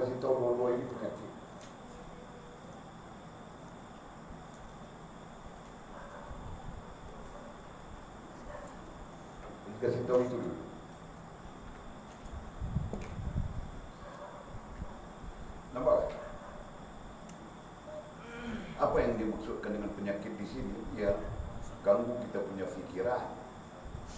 kasih tahu dua-dua ini penyakit. Kasih tahu itu dulu. Nampak? Apa yang dimaksudkan dengan penyakit di sini? Ya, ganggu kita punya pikiran,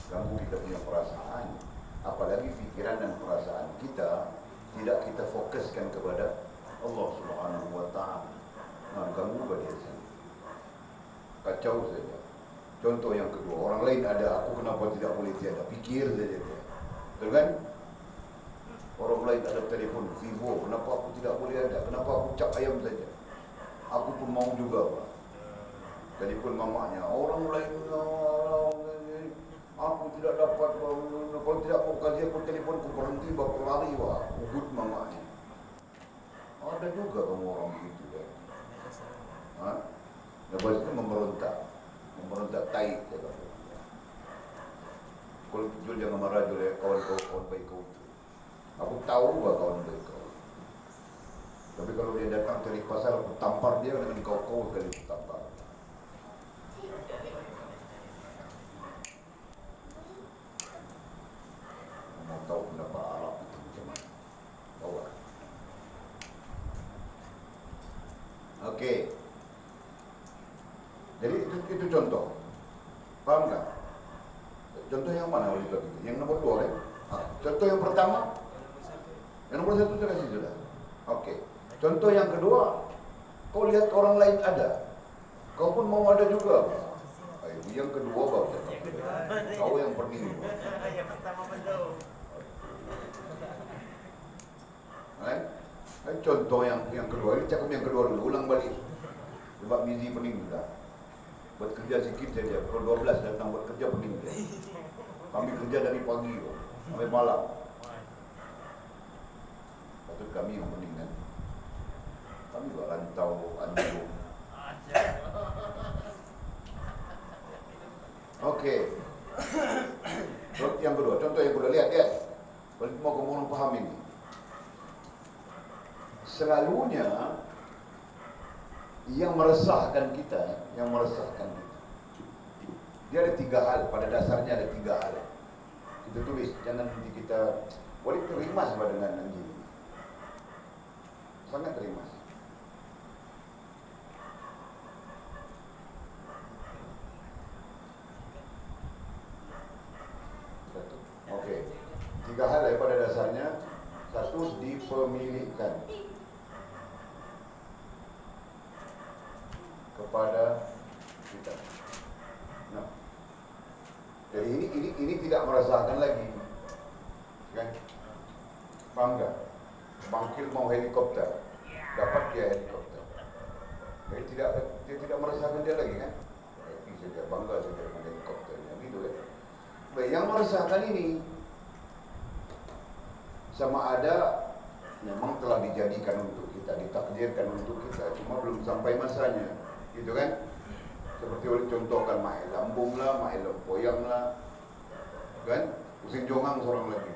ganggu kita punya perasaan. Apalagi pikiran dan perasaan kita tidak kita fokuskan kepada Allah Subhanahu wa Ta'ala. Nah, ganggu pada dia sini. Kacau saja. Contoh yang kedua, orang lain ada, aku kenapa tidak boleh tiada? Pikir saja dia. Betul kan? Orang lain ada telefon Vivo, kenapa aku tidak boleh ada? Kenapa aku cap ayam saja? Aku pun mau juga, Pak. Telefon mamanya, orang lain, aku tidak dapat, kalau tidak mau kasih aku telefon, aku berhenti, bapak lari, Pak. Ugut mamanya. Ada juga kamu orang begitu, kan? Hah? Lepas itu memberontak taik, kata. Kalau jual jangan marah jual ya, kawan baik kau. Aku tahu bah kawan baik kau. Tapi kalau dia datang cari pasar, aku tampar dia dengan kau kali tampar. Mau tahu kenapa Arab itu macam mana? Tahu tak? Okey. Jadi itu contoh. Faham tak? Contoh yang mana oleh itu? Yang nombor 2 kan? Contoh yang pertama. Yang nombor 1 saya kasih sudah. Okey. Contoh yang kedua, kau lihat orang lain ada, kau pun mau ada juga. Yang kedua baru kau yang pening. Yang pertama betul. Contoh yang kedua, ini cakap yang kedua dulu, ulang balik. Sebab busy pening juga. Buat kerja sikit saja, pukul 12 datang buat kerja pening dia. Kami kerja dari pagi sampai malam. Patut kami yang pening kan. Kami juga rantau, anjung. Okey. Yang kedua, contoh yang kedua, lihat. Kalau mau kamu paham ini. Selalunya yang meresahkan kita, dia ada 3 hal, pada dasarnya ada 3 hal. Kita tulis, jangan nanti kita boleh terimas dengan anjing. Sangat terimas. Okey. 3 hal pada dasarnya. 1, dipemilikkan kepada kita. Nah, jadi ini tidak meresahkan lagi, kan? Paham tak? Bangkil mau helikopter, dapat dia helikopter. Jadi dia tidak meresahkan dia lagi, kan? Happy saja, bangga saja dengan helikopternya, gitu kan? Baik, yang meresahkan ini sama ada memang telah dijadikan untuk kita, ditakdirkan untuk kita, cuma belum sampai masanya, gitu kan? Seperti oleh contohkan Mahir Lambung lah, Mahir Lempoyang lah, kan? Usin Jongang seorang lagi,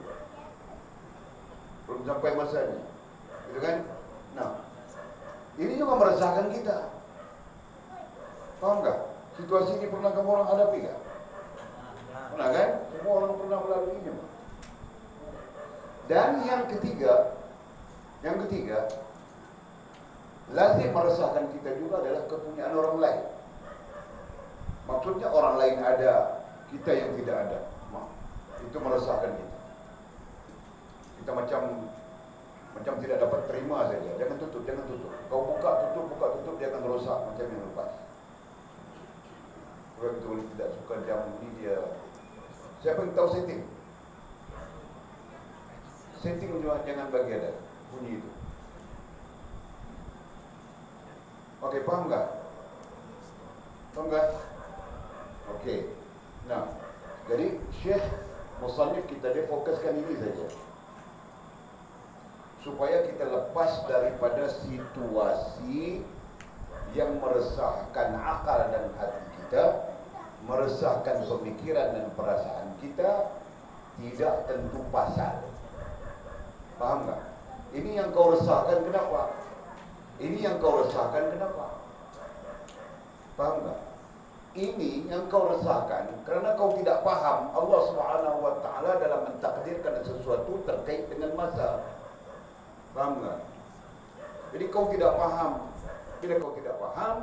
belum sampai masanya, gitu kan? Nah, ini juga meresahkan kita. Paham tak? Situasi ini pernah kamu orang hadapi tak? Pernah kan? Semua orang pernah melaluinya. Dan yang ketiga, lazim meresahkan kita juga adalah kepunyaan orang lain. Maksudnya orang lain ada, kita yang tidak ada. Itu meresahkan kita. Kita macam tidak dapat terima saja. Jangan tutup. Kau buka tutup, dia akan rosak macam yang lepas. Orang itu tidak suka jam ini dia. Siapa yang tahu setting? Setting juga jangan bagi ada bunyi itu. Okey, paham tak? Okey. Nah, jadi Syekh Musannif kita dia fokuskan ini saja, supaya kita lepas daripada situasi yang meresahkan akal dan hati kita, meresahkan pemikiran dan perasaan kita, tidak tentu pasal. Paham tak? Ini yang kau resah resahkan kenapa? Ini yang kau resahkan kenapa? Paham tak? Ini yang kau resahkan kerana kau tidak paham Allah Subhanahu wa taala dalam mentakdirkan sesuatu terkait dengan masa. Paham tak? Jadi kau tidak paham. Bila kau tidak paham,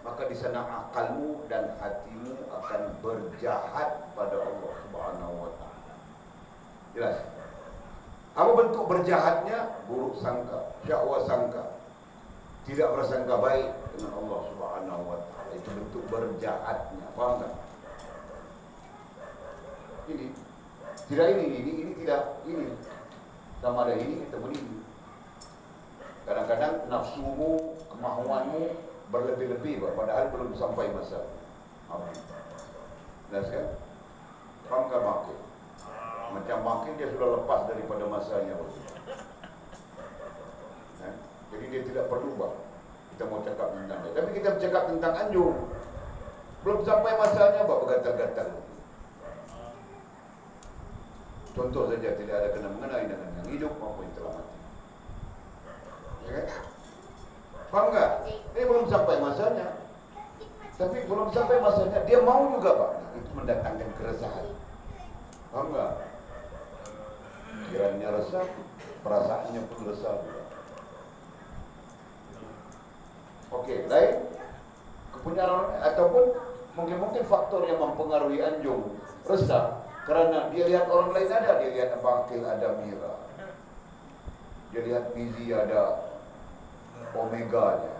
maka di sana akalmu dan hatimu akan berjahat pada Allah Subhanahu wa taala. Jelas? Apa bentuk berjahatnya? Buruk sangka, syahwa sangka. Tidak bersangka baik dengan Allah Subhanahu wa taala. Itu bentuk berjahatnya. Paham tak? Ini tidak ini tidak ini. Sama ada ini ketemu ini. Kadang-kadang nafsumu, kemahuanmu berlebih-lebih padahal belum sampai masa. Jelas kan? Paham kan makin? Macam makin dia sudah lepas daripada masanya. Jadi dia tidak perlu kita mau cakap tentang dia. Tapi kita bercakap tentang anjung. Belum sampai masanya bergatal-gatal. Contoh saja, tidak ada kena mengenai dengan yang hidup maupun yang telah mati. Ya kan? Faham tak? Dia belum sampai masanya. Tapi belum sampai masanya, dia mau juga Pak. Nah, itu mendatangkan keresahan. Faham tak? Kiranya resah, perasaannya pun resah juga. Okey, lain kepunyaan ataupun mungkin faktor yang mempengaruhi anjung resah kerana dia lihat orang lain ada, dia lihat Abang Akil ada Mira, dia lihat Bizi ada Omega-nya,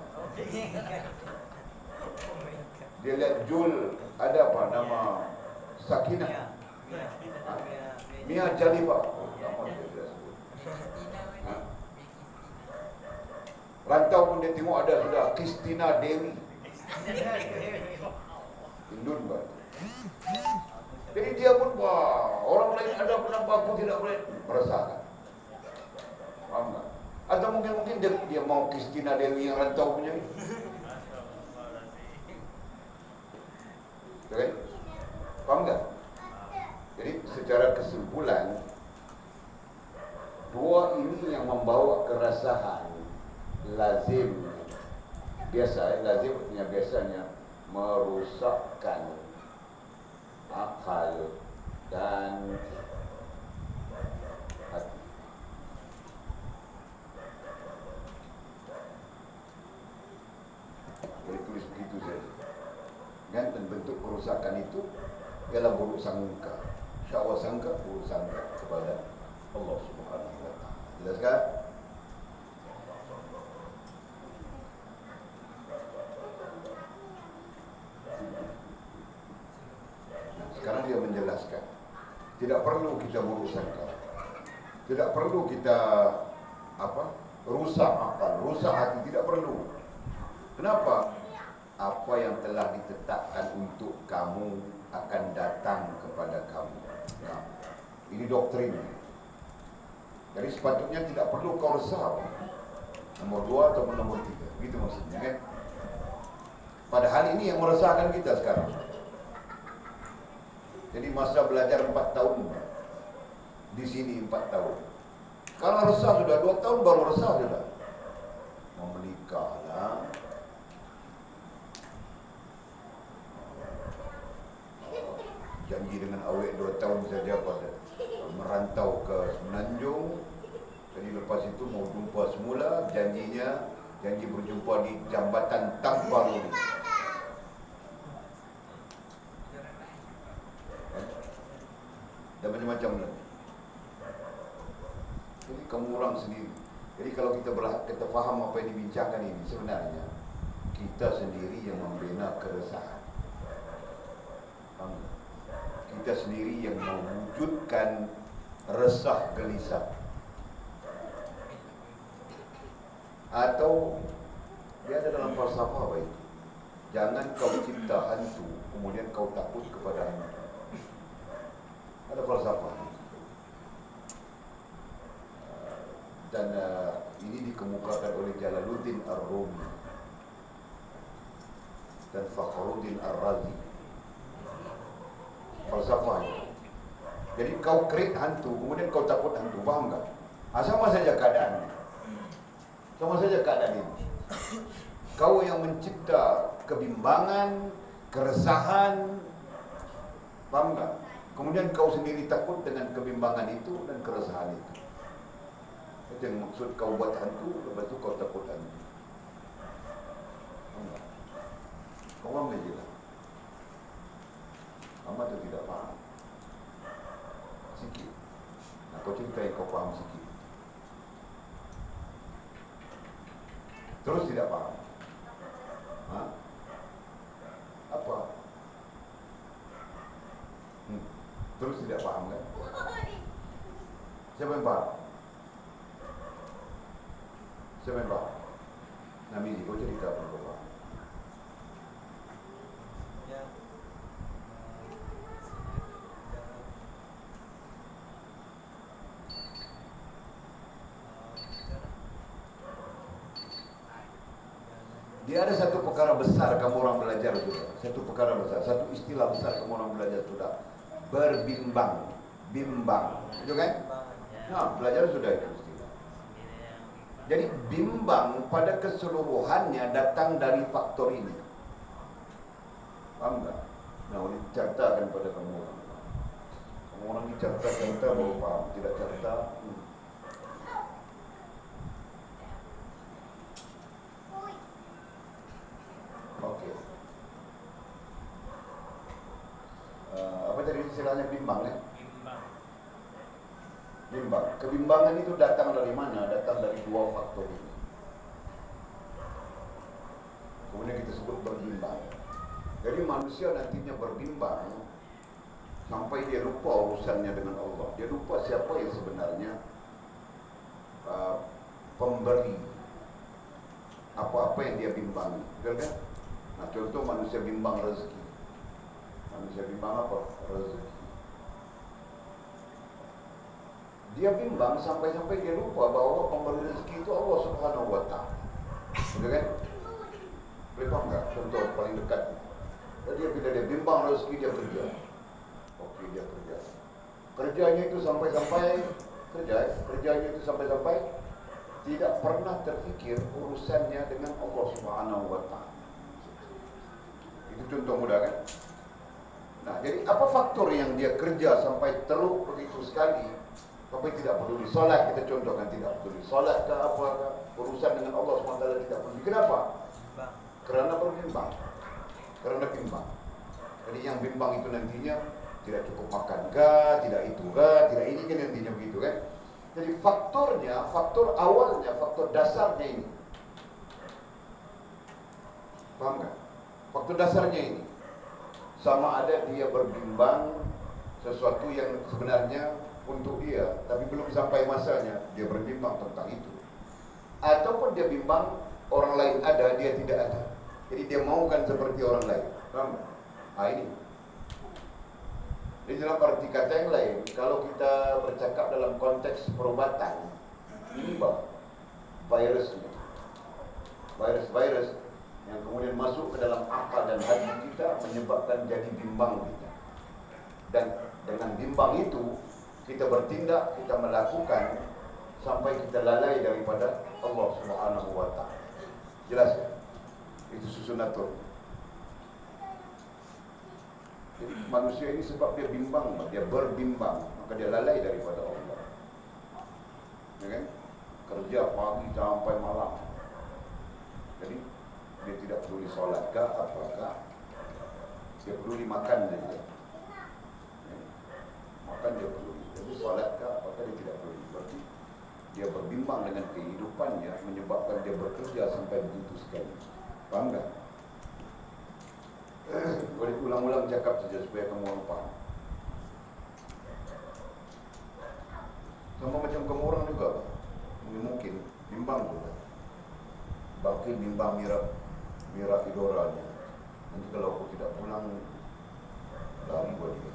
dia lihat Jul ada apa nama Sakinah, Mia Jalifah, rantau pun dia tengok ada sudah Kristina Dewi. Indun kan. Jadi dia pun wah, orang lain ada kenapa aku tidak boleh merasakan. Faham tak? Atau mungkin dia mau Kristina Dewi yang rantau punya ni. Okay? Faham tak? Jadi secara kesimpulan, dua ini yang membawa keresahan lazim, biasa, lazim artinya biasanya merusakkan akal dan hati. Boleh tulis begitu saja. Dan bentuk kerusakan itu ialah buruk sangka, syahwa sangka, buruk sangka kepada Allah Subhanahu wa taala. Jelas kan? Sekarang dia menjelaskan, tidak perlu kita buruk sangka, tidak perlu kita rusak akal, rusak hati, tidak perlu. Kenapa? Apa yang telah ditetapkan untuk kamu akan datang kepada kamu. Nah, ini doktrin. Jadi sepatutnya tidak perlu kau resah. Nomor 2 ataupun nomor 3, begitu maksudnya kan? Padahal ini yang meresahkan kita sekarang. Jadi masa belajar 4 tahun, di sini 4 tahun. Kalau resah sudah 2 tahun baru resah sudah. Mau menikah lah. Janji dengan awet 2 tahun saja pada merantau ke Semenanjung. Jadi lepas itu mau jumpa semula, janji berjumpa di jambatan Tamparu ni. Dan macam-macam lagi. Jadi kamu ulang sendiri. Jadi kalau kita faham apa yang dibincangkan ini, sebenarnya kita sendiri yang membina keresahan. Kita sendiri yang mewujudkan resah gelisah. Atau dia ada dalam falsafah apa itu? Jangan kau cipta hantu, kemudian kau takut kepada hantu. Ada falsafah. Dan ini dikemukakan oleh Jalaluddin Ar-Rumi dan Fakhruddin Ar-Razi. Falsafah itu. Jadi kau create hantu, kemudian kau takut hantu, faham tak? Sama saja keadaannya. Sama saja keadaan ini. Kau yang mencipta kebimbangan, keresahan, paham nggak? Kemudian kau sendiri takut dengan kebimbangan itu dan keresahan itu. Itu yang maksud kau buat hantu, lepas itu kau takut hantu. Paham nggak? Kau paham aja lah. Paham atau tidak paham? Sikit. Nah, kau cerita yang kau paham sikit. Terus tidak paham. Hah? Apa? Terus tidak paham kan? Siapa yang paham? Siapa yang paham? Namiji, kau cerita apa kau paham? Dia ada satu perkara besar kamu orang belajar sudah. Satu perkara besar, satu istilah besar kamu orang belajar sudah. Berbimbang, bimbang, itu kan? Nah, belajar sudah itu istilah. Jadi bimbang pada keseluruhannya datang dari faktor ini. Paham tak? Nah, ini cartakan pada kamu orang. Kamu orang ini carta baru paham, tidak carta. Okey. Apa tadi istilahnya bimbang ya? Bimbang. Kebimbangan itu datang dari mana? Datang dari dua faktor ini. Kemudian kita sebut berbimbang. Jadi manusia nantinya berbimbang sampai dia lupa urusannya dengan Allah. Dia lupa siapa yang sebenarnya pemberi apa-apa yang dia bimbangi. Betul kan? Nah, contoh manusia bimbang rezeki. Manusia bimbang apa? Rezeki. Dia bimbang sampai-sampai dia lupa bahawa pemberi rezeki itu Allah Subhanahu wa Ta'ala. Betul kan? Boleh faham tak? Contoh paling dekat. Jadi bila dia bimbang rezeki, dia kerja. Okey, dia kerja. Kerjanya itu sampai-sampai kerjanya itu sampai-sampai tidak pernah terfikir urusannya dengan Allah Subhanahu wa Ta'ala. Itu contoh mudah kan? Nah, jadi apa faktor yang dia kerja sampai teruk begitu sekali, sampai tidak peduli solat, kita contohkan tidak peduli solat ke apa ke, urusan dengan Allah SWT tidak peduli. Kenapa? Kerana berbimbang. Kerana bimbang. Jadi yang bimbang itu nantinya tidak cukup makan ke, tidak itu ke, tidak ini kan nantinya begitu kan? Jadi faktornya, faktor awalnya, faktor dasarnya ini. Paham tak? Faktor dasarnya ini. Sama ada dia berbimbang sesuatu yang sebenarnya untuk dia, tapi belum sampai masanya, dia berbimbang tentang itu. Ataupun dia bimbang orang lain ada, dia tidak ada. Jadi dia maukan seperti orang lain. Paham tak? Ini. Jadi dalam arti kata yang lain, kalau kita bercakap dalam konteks perubatan, ini virus yang kemudian masuk ke dalam akal dan hati kita menyebabkan jadi bimbang kita. Dan dengan bimbang itu kita bertindak, kita melakukan sampai kita lalai daripada Allah Subhanahu wa Ta'ala. Jelas ya? Itu susunatur. Jadi manusia ini sebab dia bimbang, dia berbimbang, maka dia lalai daripada Allah. Ya kan? Kerja pagi sampai malam. Jadi dia tidak peduli solat ke apakah, dia peduli makan saja. Ya. Makan dia peduli. Jadi solat ke apakah dia tidak peduli. Berarti dia berbimbang dengan kehidupannya, menyebabkan dia bekerja sampai begitu sekali. Faham tak? Boleh ulang-ulang cakap saja supaya kamu orang faham. Sama macam kamu orang juga, mungkin bimbang juga. Bakil bimbang Mira idoranya. Nanti kalau aku tidak pulang, lari buat dia.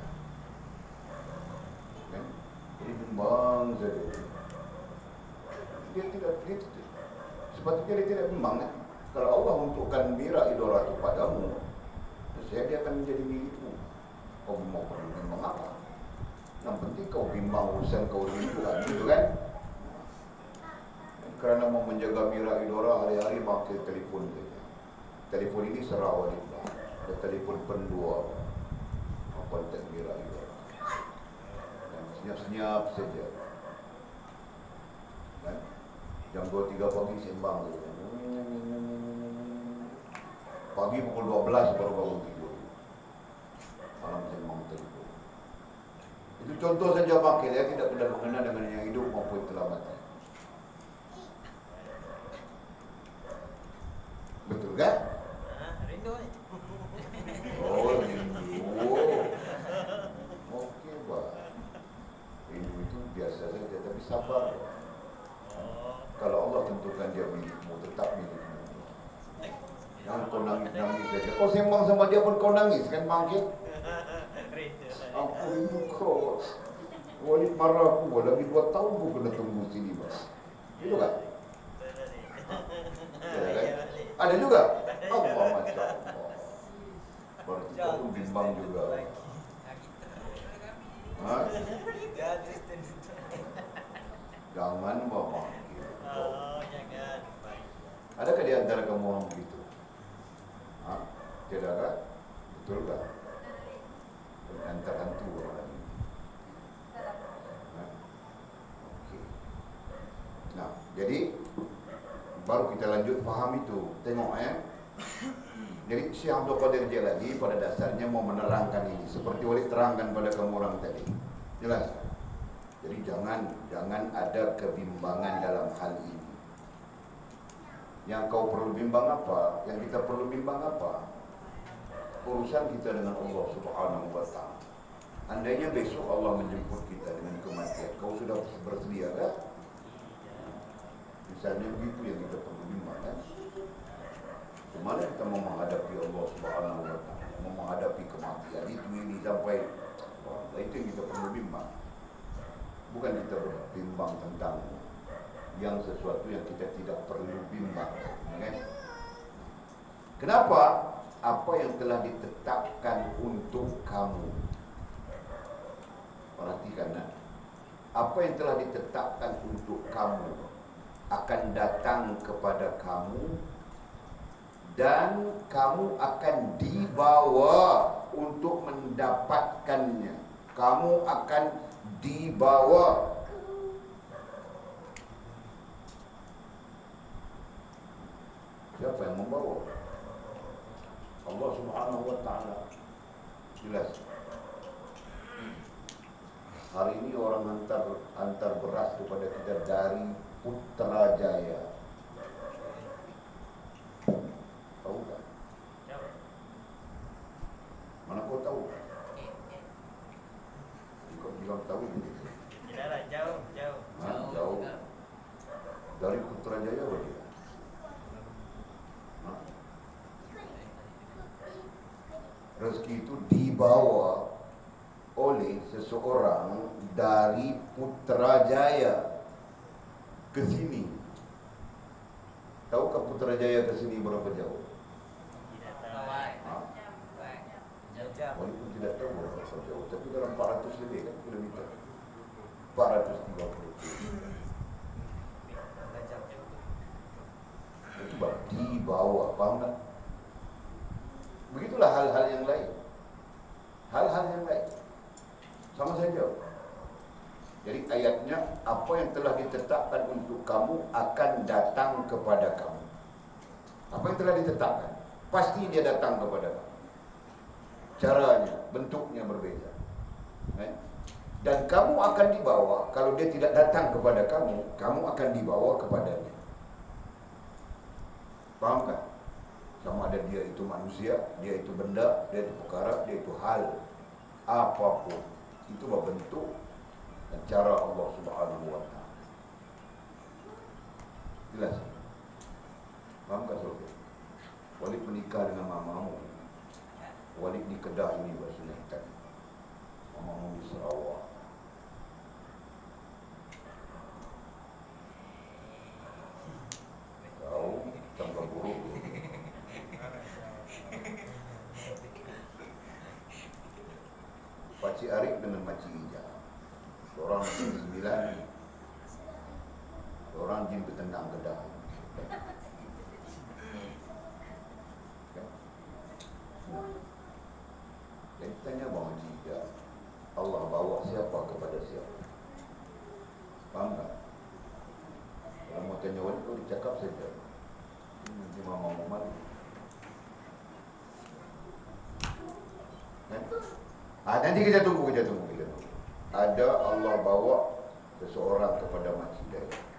Kan? Jadi bimbang saja. Dia sepatutnya dia tidak bimbang kan? Kalau Allah untukkan Mira idora itu padamu, saya dia akan menjadi milikmu. Kau mau bimbang apa? Yang penting kau bimbang urusan kau rindukan, gitu kan? kerana mau menjaga Mira Idora hari-hari pakai telefon saja. Telefon ini Sarawak Bang. Ada telefon pendua. Kontak Mira Idora. Dan senyap-senyap saja. Kan? Jam 2-3 pagi sembang saja. Pagi pukul 12 baru bangun tidur. Malam sembang telefon. Itu contoh saja Bang, dia tidak pernah mengenal dengan yang hidup maupun telah mati. Betul kan? Rindu ni. Oh, rindu. Okey, Pak. Rindu itu biasa saja, tapi sabar. Kalau Allah tentukan dia milikmu, tetap milikmu. Jangan kau nangis-nangis saja. Kau sembang sama dia pun kau nangis kan, Bangkit? Aku rindu kau. Walid marah aku, lagi 2 tahun aku kena tunggu sini, Pak. Itu kan? Ya, kan? Ada juga? Allah, Masya Allah. Baru kita pun bimbang juga. Ha? Jangan Bapak. Oh, jangan. Adakah di antara kamu orang begitu? Ha? Tidak kan? Betul kan? Antar hantu orang ini. Okey. Nah, jadi baru kita lanjut faham itu. Tengok Jadi Syekh Abdul Qadir Jailani pada dasarnya mau menerangkan ini seperti Walid terangkan pada kamu orang tadi. Jelas? Jadi jangan ada kebimbangan dalam hal ini. Yang kau perlu bimbang apa? Yang kita perlu bimbang apa? Urusan kita dengan Allah Subhanahu wa Ta'ala. Andainya besok Allah menjemput kita dengan kematian, kau sudah bersedia kan? Misalnya begitu yang kita perlu bimbang kan? Kemana kita mau menghadapi Allah Subhanahu wa Ta'ala, mau menghadapi kematian itu ini sampai itu yang kita perlu bimbang. Bukan kita berbimbang tentang yang sesuatu yang kita tidak perlu bimbang, kan? Kenapa? Apa yang telah ditetapkan untuk kamu. Perhatikan, apa yang telah ditetapkan untuk kamu akan datang kepada kamu dan kamu akan dibawa untuk mendapatkannya. Kamu akan dibawa. Siapa yang membawa? Allah Subhanahu wa Ta'ala. Jelas. Hari ini orang hantar beras kepada kita dari Putrajaya. Tahu tak? Mana kau tahu? Kau bilang tahu begitu. Tidaklah, jauh. Jauh. Dari Putrajaya dia. Rezeki itu dibawa oleh seseorang dari Putrajaya ke sini. Tahukah Putrajaya ke sini berapa jauh? Tidak tahu. Jauh. Walaupun tidak tahu berapa jauh, tapi dalam 400 lebih kan kilometer. 430. Itu baru dibawa, paham tak? Begitulah hal-hal yang lain. Hal-hal yang lain sama saja. Jadi ayatnya, apa yang telah ditetapkan untuk kamu akan datang kepada kamu. Apa yang telah ditetapkan, pasti dia datang kepada kamu. Caranya, bentuknya berbeza. Dan kamu akan dibawa. Kalau dia tidak datang kepada kamu, kamu akan dibawa kepadanya. Paham kan? Sama ada dia itu manusia, dia itu benda, dia itu perkara, dia itu hal, apapun. Itu bentuk dan cara Allah Subhanahu wa Ta'ala. Jelas? Faham tak Sofi? Walid menikah dengan mamamu. Walid di Kedah ini bersunatan. Mamamu di Sarawak. Kau tambah buruk. Pakcik Arif dengan Makcik Ija. Seorang di 9, seorang Memang jin bertenang kedah. Dan tanya Bang Haji, ya, Allah bawa siapa kepada siapa? Faham tak? Kalau mau tanya wanita, dicakap saja. Ini Mama Muhammad. Nanti kita tunggu. Ada Allah bawa seseorang kepada Mak Hidayah.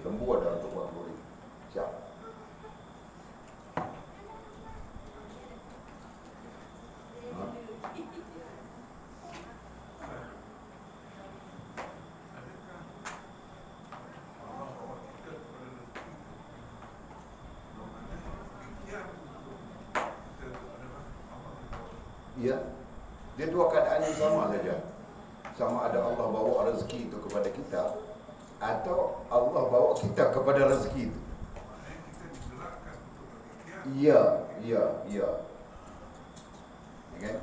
Lembu ada untuk buat murid. Siap. Ya, dia dua keadaan yang sama saja. Sama ada Allah bawa rezeki itu kepada kita, atau Allah bawa kita kepada rezeki itu. Iya. Kan?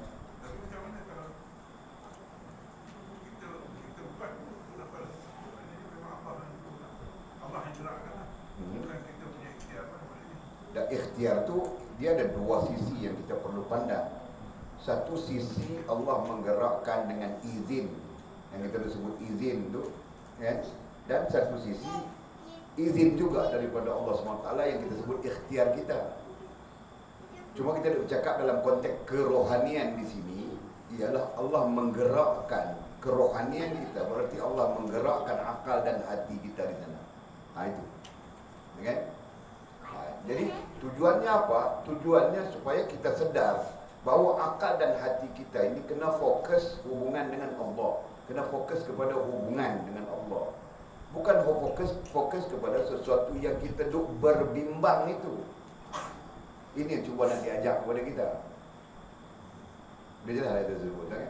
Dan ikhtiar tu dia ada dua sisi yang kita perlu pandang. Satu sisi Allah menggerakkan dengan izin, yang kita sebut izin tu, kan? Dan satu sisi izin juga daripada Allah SWT yang kita sebut ikhtiar kita. Cuma kita bercakap dalam konteks kerohanian di sini, ialah Allah menggerakkan kerohanian kita, berarti Allah menggerakkan akal dan hati kita di sana. Itu, kan? Jadi tujuannya apa? Tujuannya supaya kita sedar bahawa akal dan hati kita ini kena fokus hubungan dengan Allah, kena fokus kepada hubungan dengan Allah, bukan fokus kepada sesuatu yang kita duk berbimbang itu. Ini yang cuba nak diajak kepada kita. Dia jelas hal tersebut, kan?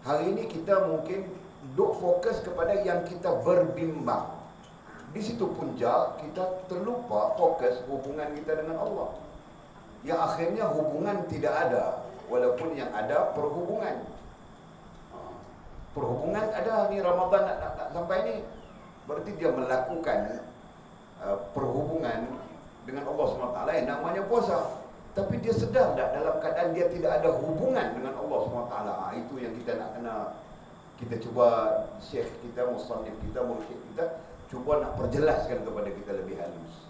Hari ini kita mungkin duk fokus kepada yang kita berbimbang. Di situ punca kita terlupa fokus hubungan kita dengan Allah. Yang akhirnya hubungan tidak ada, walaupun yang ada perhubungan. Perhubungan ada, ni Ramadan nak sampai ni, berarti dia melakukan perhubungan dengan Allah SWT yang namanya puasa. Tapi dia sedar tak dalam keadaan dia tidak ada hubungan dengan Allah SWT. Itu yang kita nak kena, kita cuba, syekh kita, musannif kita, mursyid kita, cuba nak perjelaskan kepada kita lebih halus.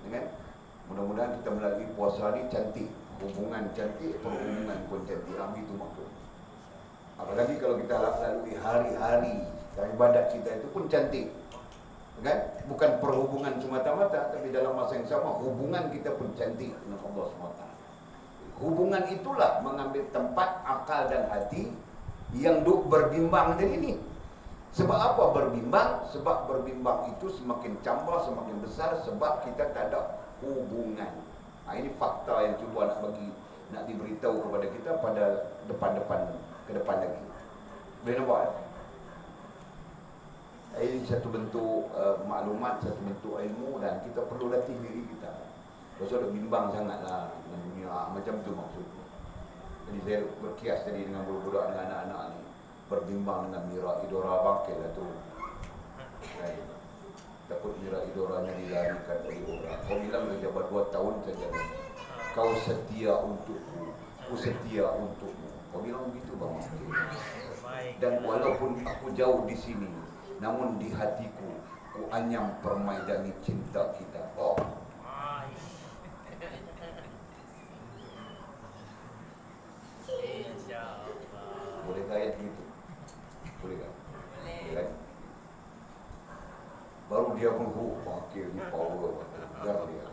Dengan mudah-mudahan kita melalui puasa ni cantik, hubungan cantik, perhubungan pun cantik. Itu maksud. Apalagi kalau kita lalui hari-hari ibadat kita itu pun cantik, kan? Bukan perhubungan semata-mata, tapi dalam masa yang sama hubungan kita pun cantik dengan Allah SWT. Hubungan itulah mengambil tempat akal dan hati yang duk berbimbang dari ini. Sebab apa berbimbang? Sebab berbimbang itu semakin cambah, semakin besar, sebab kita tak ada hubungan. Ini fakta yang cuba nak diberitahu kepada kita pada ke depan lagi. Boleh nampak? Ini satu bentuk maklumat, satu bentuk ilmu, dan kita perlu latih diri kita. Pasal ada bimbang sangatlah dengan dunia, macam tu maksudnya. Jadi saya berkias tadi dengan budak-budak, dengan anak-anak ni, berbimbang dengan mira idora bangkit lah tu. Takut mira idoranya dilarikan dari orang. Kau bilang dia jabat 2 tahun saja. Kau setia untukku, aku setia untukmu. Kau bilang begitu bang. Dan walaupun aku jauh di sini, namun di hatiku ku anyam permaidani cinta kita. Boleh tak ayat begitu? Boleh tak? Boleh kan? Baru dia pun pakai ni power dia.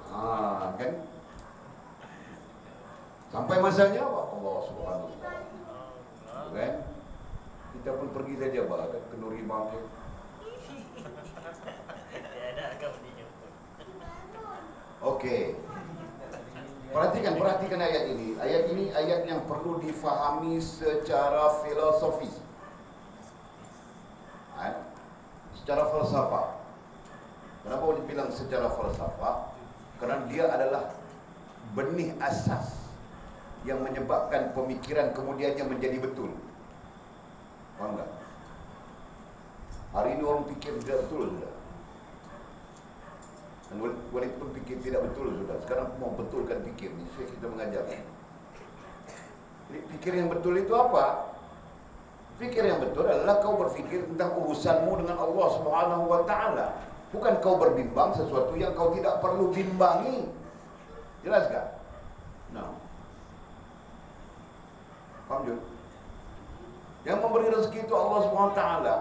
Kan? Sampai masanya Allah Subhanahu wa taala. Kan? Kita pun pergi saja ke kenduri bangkit. Okey. Perhatikan ayat ini. Ayat ini ayat yang perlu difahami secara filosofis. Secara falsafah. Kenapa dibilang secara falsafah? Kerana dia adalah benih asas yang menyebabkan pemikiran kemudiannya menjadi betul. Faham tak? Hari ini orang pikir tidak betul sudah. Dan Walid pun pikir tidak betul sudah. Sekarang mau betulkan pikir ni, kita mengajarkan. Jadi pikir yang betul itu apa? Pikir yang betul adalah kau berfikir tentang urusanmu dengan Allah Subhanahu wa taala. Bukan kau berbimbang sesuatu yang kau tidak perlu bimbangi. Jelas tak? Nah. Paham juga? Yang memberi rezeki itu Allah Subhanahu wa taala.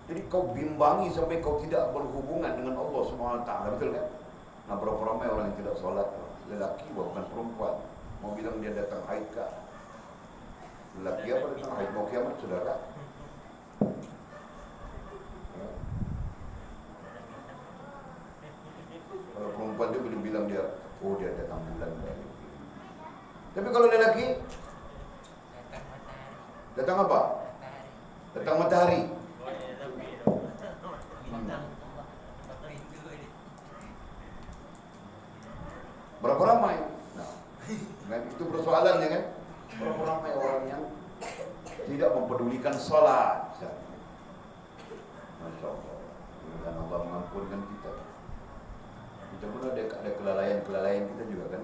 Jadi kau bimbangi sampai kau tidak berhubungan dengan Allah Subhanahu wa taala, betul kan? Nah, berapa ramai orang yang tidak solat, lelaki bukan perempuan. Mau bilang dia datang haid kah? Lelaki apa datang haid mau kiamat, saudara? Ya. Kalau perempuan dia boleh bilang dia, oh dia datang bulan baru. Tapi kalau lelaki datang apa? Datang matahari. Berapa ramai? Nah, itu persoalannya kan? Berapa ramai orang yang tidak mempedulikan sholat? Masya Allah. Dan Allah mengampunkan kita. Kita pun ada kelalaian kita juga kan?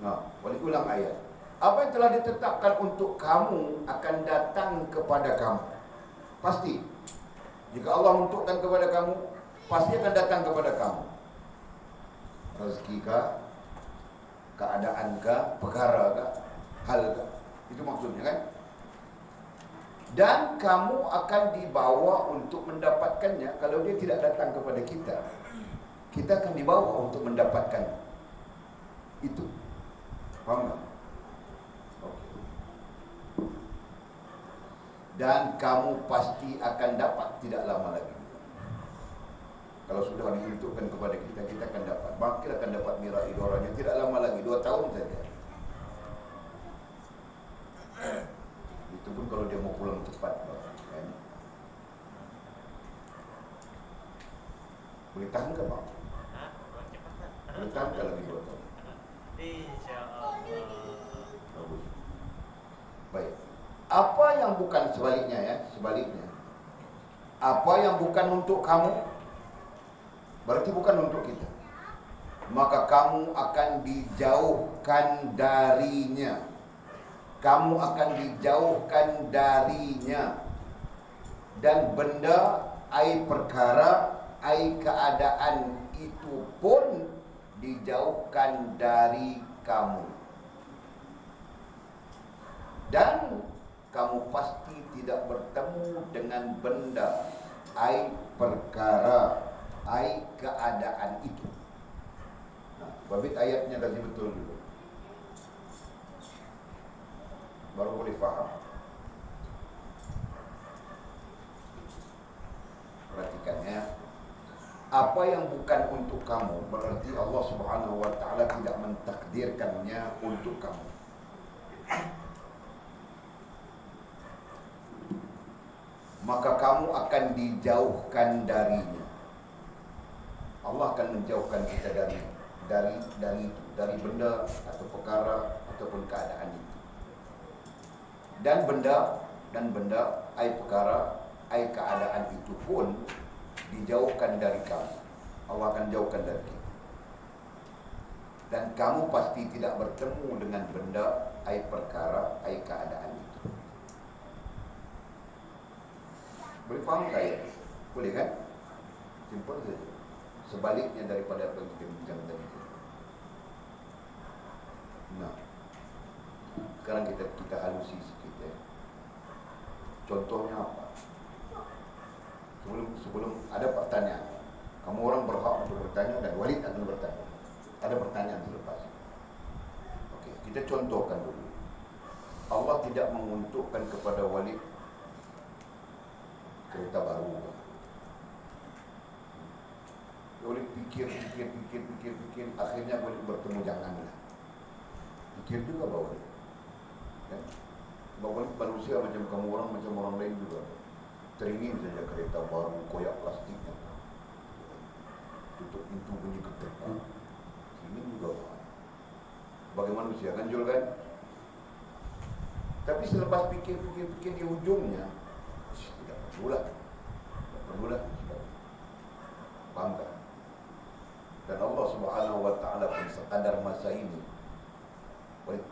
Nah, balik ulang ayat. Apa yang telah ditetapkan untuk kamu akan datang kepada kamu. Pasti. Jika Allah untukkan kepada kamu, pasti akan datang kepada kamu. Rezeki kah, keadaan kah, perkara kah, hal kah. Itu maksudnya kan. Dan kamu akan dibawa untuk mendapatkannya. Kalau dia tidak datang kepada kita, kita akan dibawa untuk mendapatkan itu. Faham tak? Okay. Dan kamu pasti akan dapat tidak lama lagi. Kalau sudah diuntukkan kepada kita, kita akan dapat. Maka akan dapat mira idoranya tidak lama lagi, 2 tahun saja. Itu pun kalau dia mau pulang cepat, kan? Boleh tahan ke bang? Boleh tahan ke lagi 2 tahun? InsyaAllah. Bagus. Baik. Apa yang bukan sebaliknya ya? Sebaliknya. Apa yang bukan untuk kamu, berarti bukan untuk kita. Maka kamu akan dijauhkan darinya. Kamu akan dijauhkan darinya. Dan benda, ai perkara, ai keadaan itu pun dijauhkan dari kamu. Dan kamu pasti tidak bertemu dengan benda, ai perkara, ai keadaan itu. Nah, babit ayatnya tadi betul dulu, baru boleh faham. Perhatikan ya. Apa yang bukan untuk kamu, berarti Allah Subhanahu wa taala tidak mentakdirkannya untuk kamu. Maka kamu akan dijauhkan darinya. Allah akan menjauhkan kita dari benda atau perkara ataupun keadaan itu. Dan benda, ai perkara, ai keadaan itu pun dijauhkan dari kamu. Allah akan jauhkan dari kita. Dan kamu pasti tidak bertemu dengan benda, ai perkara, ai keadaan itu. Boleh faham tak ya? Boleh kan? Simple saja. Sebaliknya daripada apa yang kita bincang tadi. Nah, sekarang kita halusi sikit ya. Contohnya apa? Sebelum ada pertanyaan, kamu orang berhak untuk bertanya dan Walid akan bertanya. Ada pertanyaan selepas. Okey, kita contohkan dulu. Allah tidak menguntukkan kepada Walid kereta baru. Walid pikir, akhirnya Walid bertemu janganlah. Pikir juga bahawa kan? Bahawa manusia macam kamu orang, macam orang lain juga. Teringin saja kereta baru, koyak plastiknya. Tutup pintu bunyi ketekuk. Ini juga sebagai manusia kan Jul kan? Tapi selepas pikir di ujungnya, tidak perlulah. Tak perlulah. Bangga. Dan Allah Subhanahu wa Ta'ala pun sekadar masa ini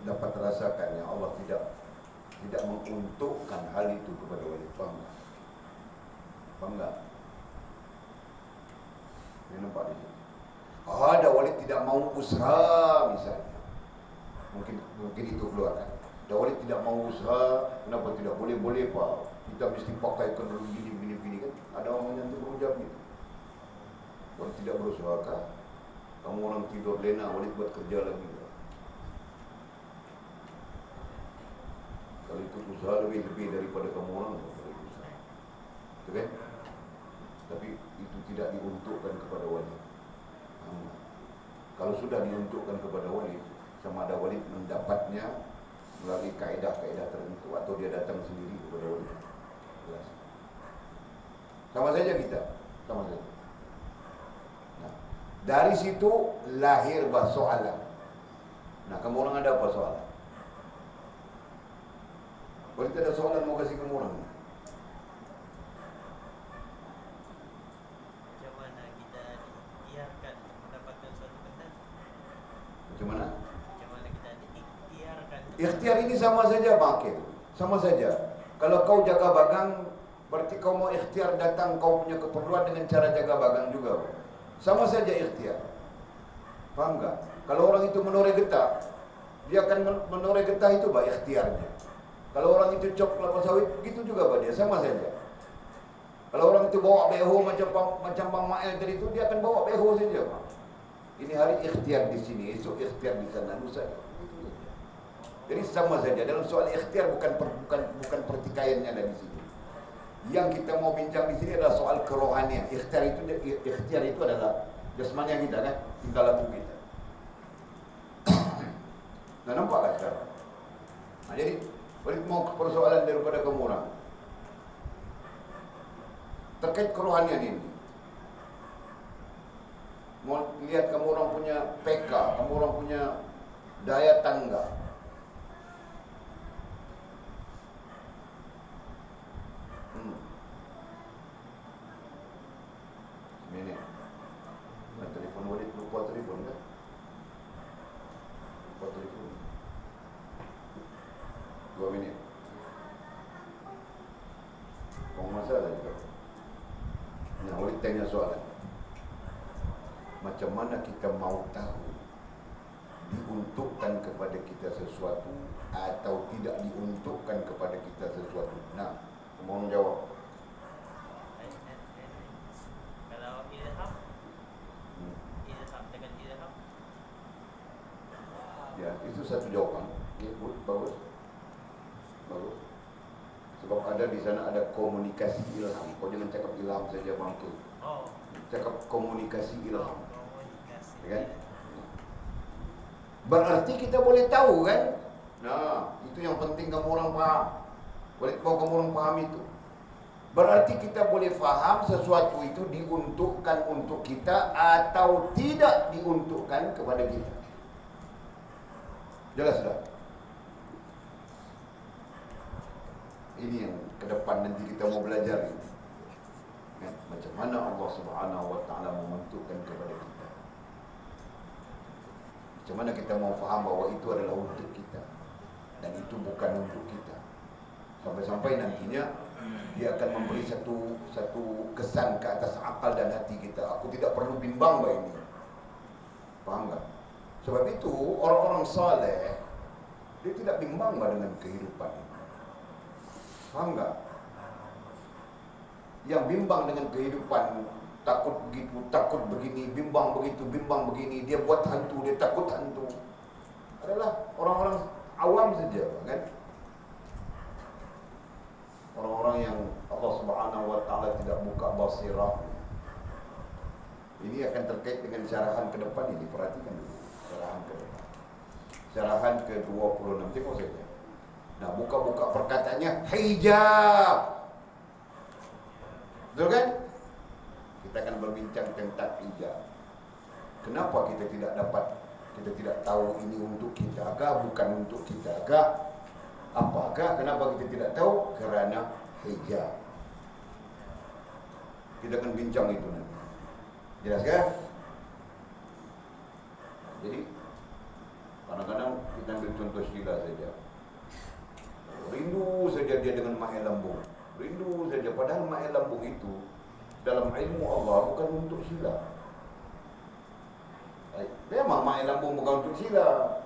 dapat rasakan yang Allah tidak menguntukkan hal itu kepada Walid. Bangga. Ini nampak di sini. Ada Walid tidak mau usaha misalnya. Mungkin itu keluar kan. Ada Walid tidak mau usaha, kenapa tidak boleh Pak? Kita mesti pakaikan dulu gini kan. Ada orang yang berucap gitu. Walid tidak berusaha kah? Kamu orang tidur lena, Walid buat kerja lagi. Kalau itu usaha lebih daripada kamu orang berusaha. Itu kan? Tapi itu tidak diuntukkan kepada Walid. Kalau sudah diuntukkan kepada Walid, sama ada Walid mendapatnya melalui kaedah-kaedah tertentu atau dia datang sendiri kepada Walid. Jelas. Sama saja kita, sama saja. Nah, dari situ lahir soalan. Nah, kamu orang ada apa soalan? Walid ada soalan mau kasih kamu orang? Bagaimana? Ikhtiar ini sama saja Bakil. Sama saja. Kalau kau jaga bagang, berarti kau mau ikhtiar datang kau punya keperluan dengan cara jaga bagang juga. Sama saja ikhtiar. Faham enggak? Kalau orang itu menoreh getah, dia akan menoreh getah itu ikhtiarnya. Kalau orang itu cok kelapa sawit, begitu juga dia, sama saja. Kalau orang itu bawa beho macam Bang Mael tadi itu, dia akan bawa beho saja, Bang. Ini hari ikhtiar di sini, esok ikhtiar di sana, lusa. Jadi sama saja. Dalam soal ikhtiar bukan pertikaiannya ada di sini. Yang kita mau bincang di sini adalah soal kerohanian. Ikhtiar itu adalah jasmani kita kan, tinggal laku kita. Nah, nampak kan sekarang? Nah, jadi balik mau persoalan daripada kamu orang terkait kerohanian ini. Mau lihat kamu orang punya PK, kamu orang punya daya tangga. Ini. Nah, telefon Walid lupa telefon kan? Lupa telefon. 2 minit. Kau masalah juga. Nah, Walid tanya soalan. Macam mana kita mau tahu diuntukkan kepada kita sesuatu atau tidak diuntukkan kepada kita sesuatu? Nah, mau jawab. Kalau ilham dengan ilham, ya itu satu jawaban. Ya, bagus. Sebab ada di sana ada komunikasi ilham. Kau jangan cakap ilham saja bangku. Cakap komunikasi ilham. Kan? Berarti kita boleh tahu kan? Nah, itu yang penting kamu orang paham. Boleh tahu kamu orang paham itu. Berarti kita boleh faham sesuatu itu diuntukkan untuk kita atau tidak diuntukkan kepada kita. Jelas tak? Ini yang ke depan nanti kita mau belajar ini. Ya, macam mana Allah Subhanahu wa Ta'ala mementukkan kepada kita. Macam mana kita mau faham bahawa itu adalah untuk kita dan itu bukan untuk kita. Sampai-sampai nantinya dia akan memberi satu kesan ke atas akal dan hati kita. Aku tidak perlu bimbang bahawa ini. Faham tak? Sebab itu orang-orang saleh dia tidak bimbang dengan kehidupan. Faham tak? Yang bimbang dengan kehidupan, takut begitu, takut begini, bimbang begitu, bimbang begini, dia buat hantu, dia takut hantu, adalah orang-orang awam saja, kan? Orang-orang yang Allah Subhanahu wa Ta'ala tidak buka basirah. Ini akan terkait dengan syarahan ke depan ini, perhatikan dulu. Syarahan ke depan. Syarahan ke-26, tengok saja. Nah, buka-buka perkataannya hijab. Betul kan? Kita akan berbincang tentang hijab. Kenapa kita tidak tahu ini untuk kita kah, bukan untuk kita kah? Apakah kenapa kita tidak tahu? Kerana hijab. Kita akan bincang itu nanti. Jelas kan? Jadi kadang-kadang kita ambil contoh Sheila saja. Rindu saja dia dengan Mae Lambung. Rindu saja, padahal Mae Lambung itu dalam ilmu Allah bukan untuk Sheila. Memang Mae Lambung bukan untuk Sheila.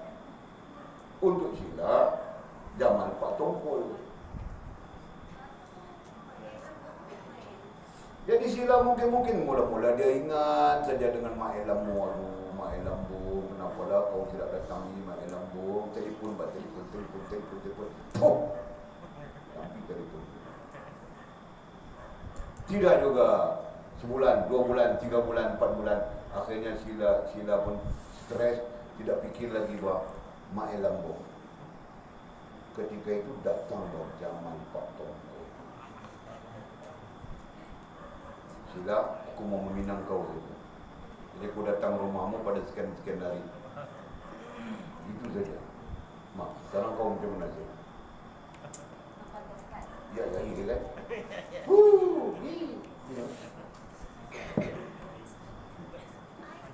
Untuk Sheila Jamal Pak Tongkol. Jadi Sheila mungkin mula-mula dia ingat saja dengan Mae Lambung. Aduh, Mae Lambung, kenapalah kau tidak datangi Mae Lambung? Telefon. Oh, tapi telefon. Tidak juga sebulan, 2 bulan, 3 bulan, 4 bulan. Akhirnya Sheila pun stres, tidak fikir lagi bahawa Mae Lambung. Ketika itu datang zaman Pak Tongkol. Sheila, aku mau meminang kau saja. Jadi aku datang rumahmu pada sekian-sekian hari. Itu saja. Mak, sekarang kau macam mana saja? Ya, iya kan?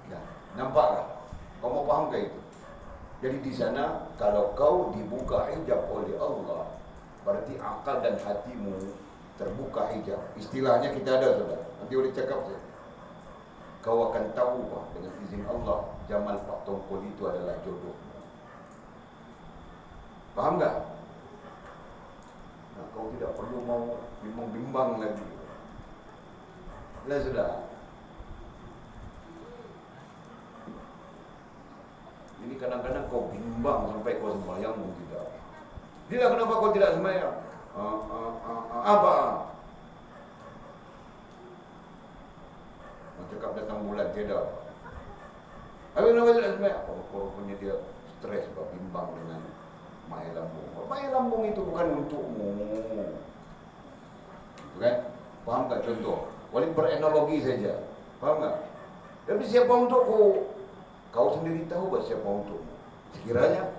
Ya, nampaklah? Kau mau faham ke itu? Jadi di sana, kalau kau dibuka hijab oleh Allah, berarti akal dan hatimu terbuka hijab. Istilahnya kita ada, saudara. Nanti boleh cakap saja. Kau akan tahu dengan izin Allah, Jamal Pak Tongkol itu adalah jodoh. Faham tak? Nah, kau tidak perlu mau bimbang-bimbang lagi. Nah, sudah. Ini kadang-kadang kau bimbang sampai kau sembahyang pun tidak. Dia kenapa kau tidak sembahyang? Apa? Cakap datang bulan tiada. Habis kenapa tidak sembahyang? Rupanya dia stres, bimbang dengan Mae Lambung. Mae Lambung itu bukan untukmu. Kan? Faham tak contoh? Boleh beranalogi saja. Faham tak? Tapi siapa untukku? Kau sendiri tahu bahawa siapa untukmu. Sekiranya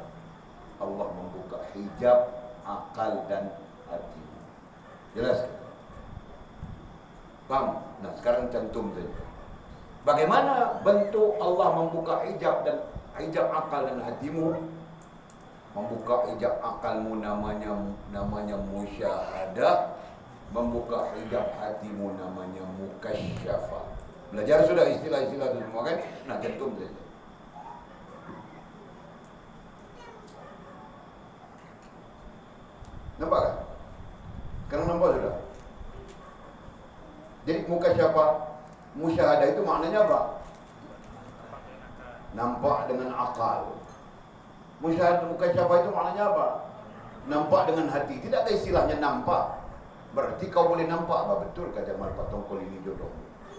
Allah membuka hijab akal dan hati. Jelas? Faham? Nah, sekarang cantum saja. Bagaimana bentuk Allah membuka hijab dan hijab akal dan hatimu? Membuka hijab akalmu namanya musyahadah, membuka hijab hatimu namanya mukasyafah. Belajar sudah istilah-istilah itu semua kan? Nah, cantum saja. Nampak kan? Sekarang nampak sudah. Jadi mukasyafah, musyahadah itu maknanya apa? Nampak dengan akal. Musyahadah mukasyafah itu maknanya apa? Nampak dengan hati. Tidakkah istilahnya nampak? Berarti kau boleh nampak apa betul kah Jamal Pak Tongkol ini jodoh?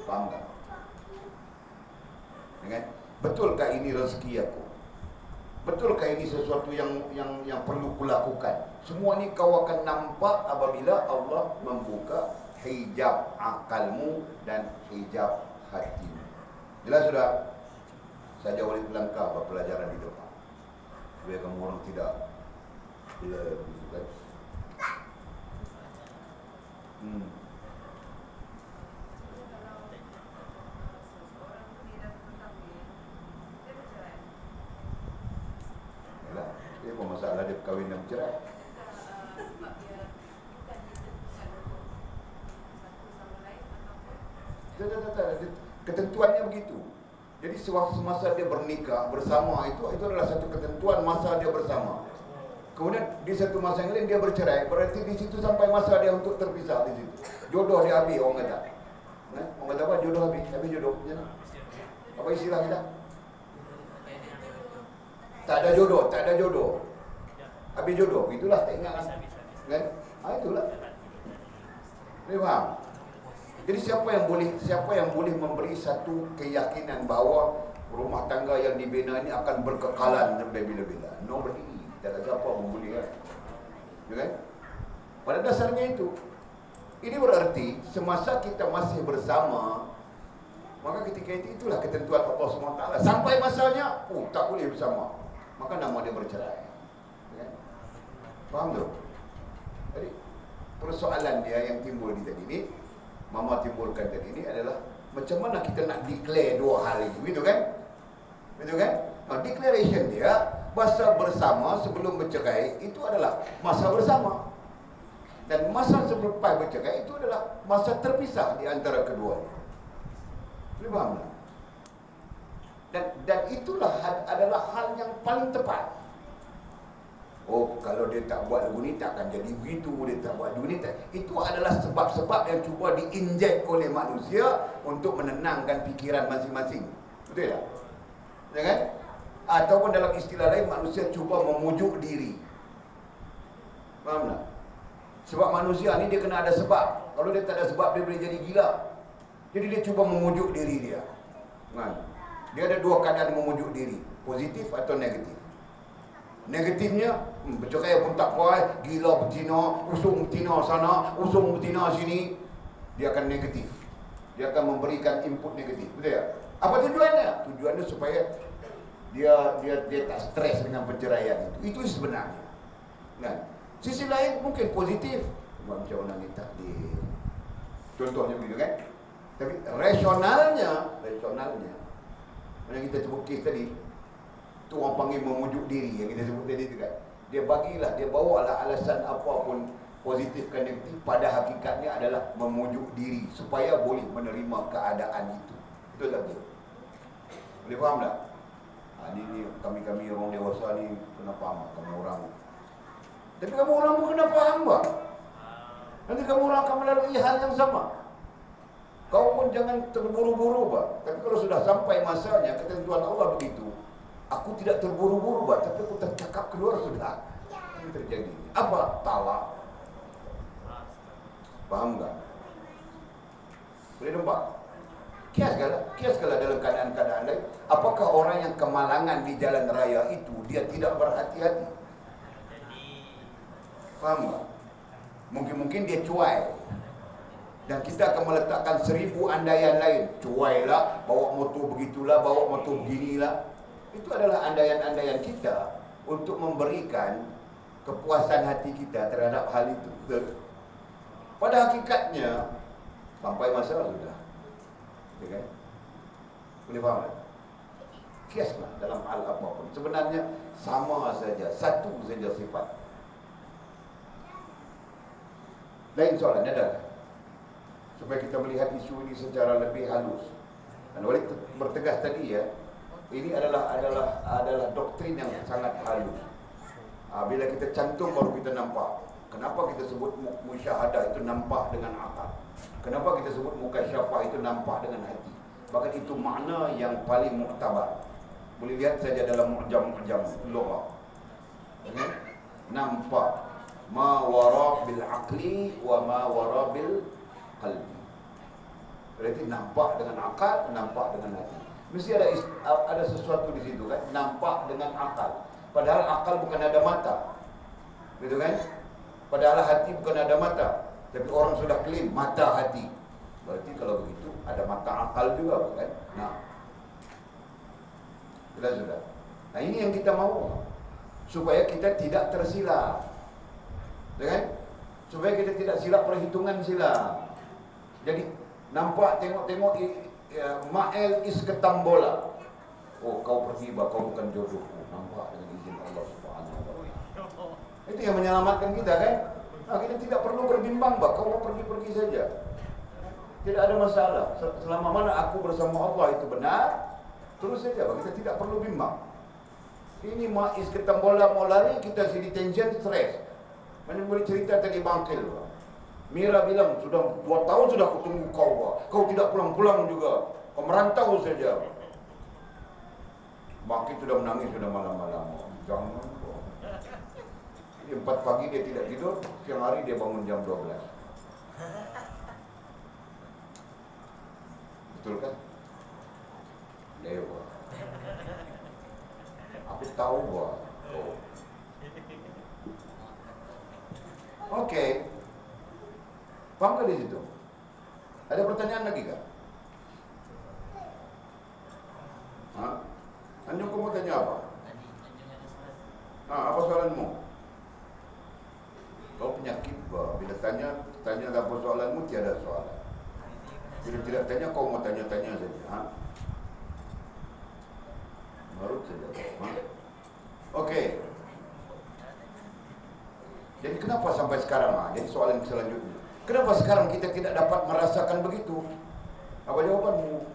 Faham tak? Kan? Betulkah ini rezeki aku? Betulkah ini sesuatu yang perlu kulakukan? Semua ini kau akan nampak apabila Allah membuka hijab akalmu dan hijab hatimu. Jelas sudah? Saja boleh melangkah pelajaran di depan. Supaya kamu orang tidak begitu kan? Yalah, dia apa masalah dia kahwin dan bercerai? Tak. Ketentuannya begitu. Jadi semasa dia bernikah bersama itu adalah satu ketentuan masa dia bersama. Kemudian di satu masa yang lain dia bercerai, berarti di situ sampai masa dia untuk terpisah di situ. Jodoh dia habis orang kata. Nah, orang kata apa? Jodoh habis jodoh. Apa istilah kita? Tak ada jodoh. Habis jodoh, itulah tak ingat kan? Kan? Itulah. Ni faham? Jadi siapa yang boleh memberi satu keyakinan bahawa rumah tangga yang dibina ini akan berkekalan sampai bila-bila? Nobody. Tak ada siapa yang boleh kan? Ya kan? Pada dasarnya itu. Ini berarti semasa kita masih bersama, maka ketika itulah ketentuan Allah SWT. Sampai masanya, tak boleh bersama. Maka nama dia bercerai. Ya kan? Faham tu? Jadi persoalan dia yang timbul di tadi ini, Mama timbulkan tadi ini adalah macam mana kita nak declare dua hal itu, begitu kan? Betul kan? Declaration dia, masa bersama sebelum bercerai itu adalah masa bersama. Dan masa selepas bercerai itu adalah masa terpisah di antara kedua. Boleh faham tak? Dan itulah adalah hal yang paling tepat. Oh, kalau dia tak buat lagu ni takkan jadi begitu, dia tak buat lagu ni tak. Itu adalah sebab-sebab yang cuba diinjek oleh manusia untuk menenangkan fikiran masing-masing. Betul tak? Ya kan? Ataupun dalam istilah lain, manusia cuba memujuk diri. Faham tak? Sebab manusia ni dia kena ada sebab. Kalau dia tak ada sebab, dia boleh jadi gila. Jadi dia cuba memujuk diri dia. Kan? Dia ada dua keadaan memujuk diri, positif atau negatif. Negatifnya, bercerai pun tak puas, gila betina, usung betina sana, usung betina sini. Dia akan negatif. Dia akan memberikan input negatif. Betul tak? Apa tujuannya? Tujuannya supaya dia tak stres dengan perceraian itu. Itu sebenarnya. Kan? Sisi lain mungkin positif. Macam mana ni takdir. Contohnya begitu kan? Tapi rasionalnya yang kita sebut kes tadi, tu orang panggil memujuk diri yang kita sebut tadi tu kan. Dia bagilah, dia bawalah alasan apapun positif ke negatif, pada hakikatnya adalah memujuk diri supaya boleh menerima keadaan itu. Betul tak betul? Boleh faham tak? Ni kami orang dewasa ni kena faham kamu orang. Tapi kamu orang pun kena faham tak? Nanti kamu orang akan melalui hal yang sama. Kau pun jangan terburu-buru, Pak. Tapi kalau sudah sampai masanya, ketentuan Allah begitu, aku tidak terburu-buru, Pak, tapi aku tercakap keluar sudah. Ini terjadi. Apa? Talak. Faham tak? Boleh nampak? Kiaskanlah dalam keadaan-keadaan lain. Apakah orang yang kemalangan di jalan raya itu, dia tidak berhati-hati? Faham tak? Mungkin dia cuai. Dan kita akan meletakkan 1000 andaian lain. Cuailah, bawa motor begitulah, bawa motor beginilah. Itu adalah andaian-andaian kita untuk memberikan kepuasan hati kita terhadap hal itu. Pada hakikatnya, sampai masa sudah. Ya kan? Boleh faham tak? Kiaslah dalam hal apapun. Sebenarnya sama saja, satu saja sifat. Lain soalan, ada? Supaya kita melihat isu ini secara lebih halus. Dan Walid bertegas tadi ya, ini adalah doktrin yang sangat halus. Bila kita cantum baru kita nampak. Kenapa kita sebut musyahadah itu nampak dengan akal? Kenapa kita sebut mukasyafah itu nampak dengan hati? Bahkan itu makna yang paling muktabar. Boleh lihat saja dalam mu'jam lughah. Nampak ma wara bil aqli wa ma wara bil qalbi. Berarti nampak dengan akal, nampak dengan hati. Mesti ada sesuatu di situ kan, nampak dengan akal. Padahal akal bukan ada mata. Betul kan? Padahal hati bukan ada mata. Tapi orang sudah klaim mata hati. Berarti kalau begitu ada mata akal juga bukan? Nah. Sudah. Nah, ini yang kita mau. Supaya kita tidak tersilap. Betul kan? Supaya kita tidak silap perhitungan silam. Jadi nampak tengok Ma'el is ketam bola. Oh, kau pergi bah, kau bukan jodohku. Nampak dengan izin Allah Subhanahu wa taala. Itu yang menyelamatkan kita kan? Kita tidak perlu berbimbang bah, kau mau pergi-pergi saja. Tidak ada masalah. Selama mana aku bersama Allah itu benar, terus saja bah, kita tidak perlu bimbang. Ini Ma'is ketam bola mau lari, kita sini tension, stres. Mana boleh cerita tadi bangkil bah. Mira bilang, sudah 2 tahun sudah aku tunggu kau, Pak. Kau tidak pulang-pulang juga. Kau merantau saja. Bangkit sudah menangis, sudah malam-malam. Jangan, Pak. Jadi 4 pagi dia tidak tidur, siang hari dia bangun jam 12. Betul kan? Dewa. Aku tahu, Pak. Oh. Okey. Faham ke di situ? Ada pertanyaan lagi kah? Anjung, kamu tanya apa? Apa soalanmu? Kau penyakit bah. Bila tanya apa soalanmu, tiada soalan. Bila tidak tanya, kau mau tanya-tanya saja. Ha? Baru saja. Ha? Okey. Jadi kenapa sampai sekarang? Jadi soalan selanjutnya. Kenapa sekarang kita tidak dapat merasakan begitu? Apa jawabanmu?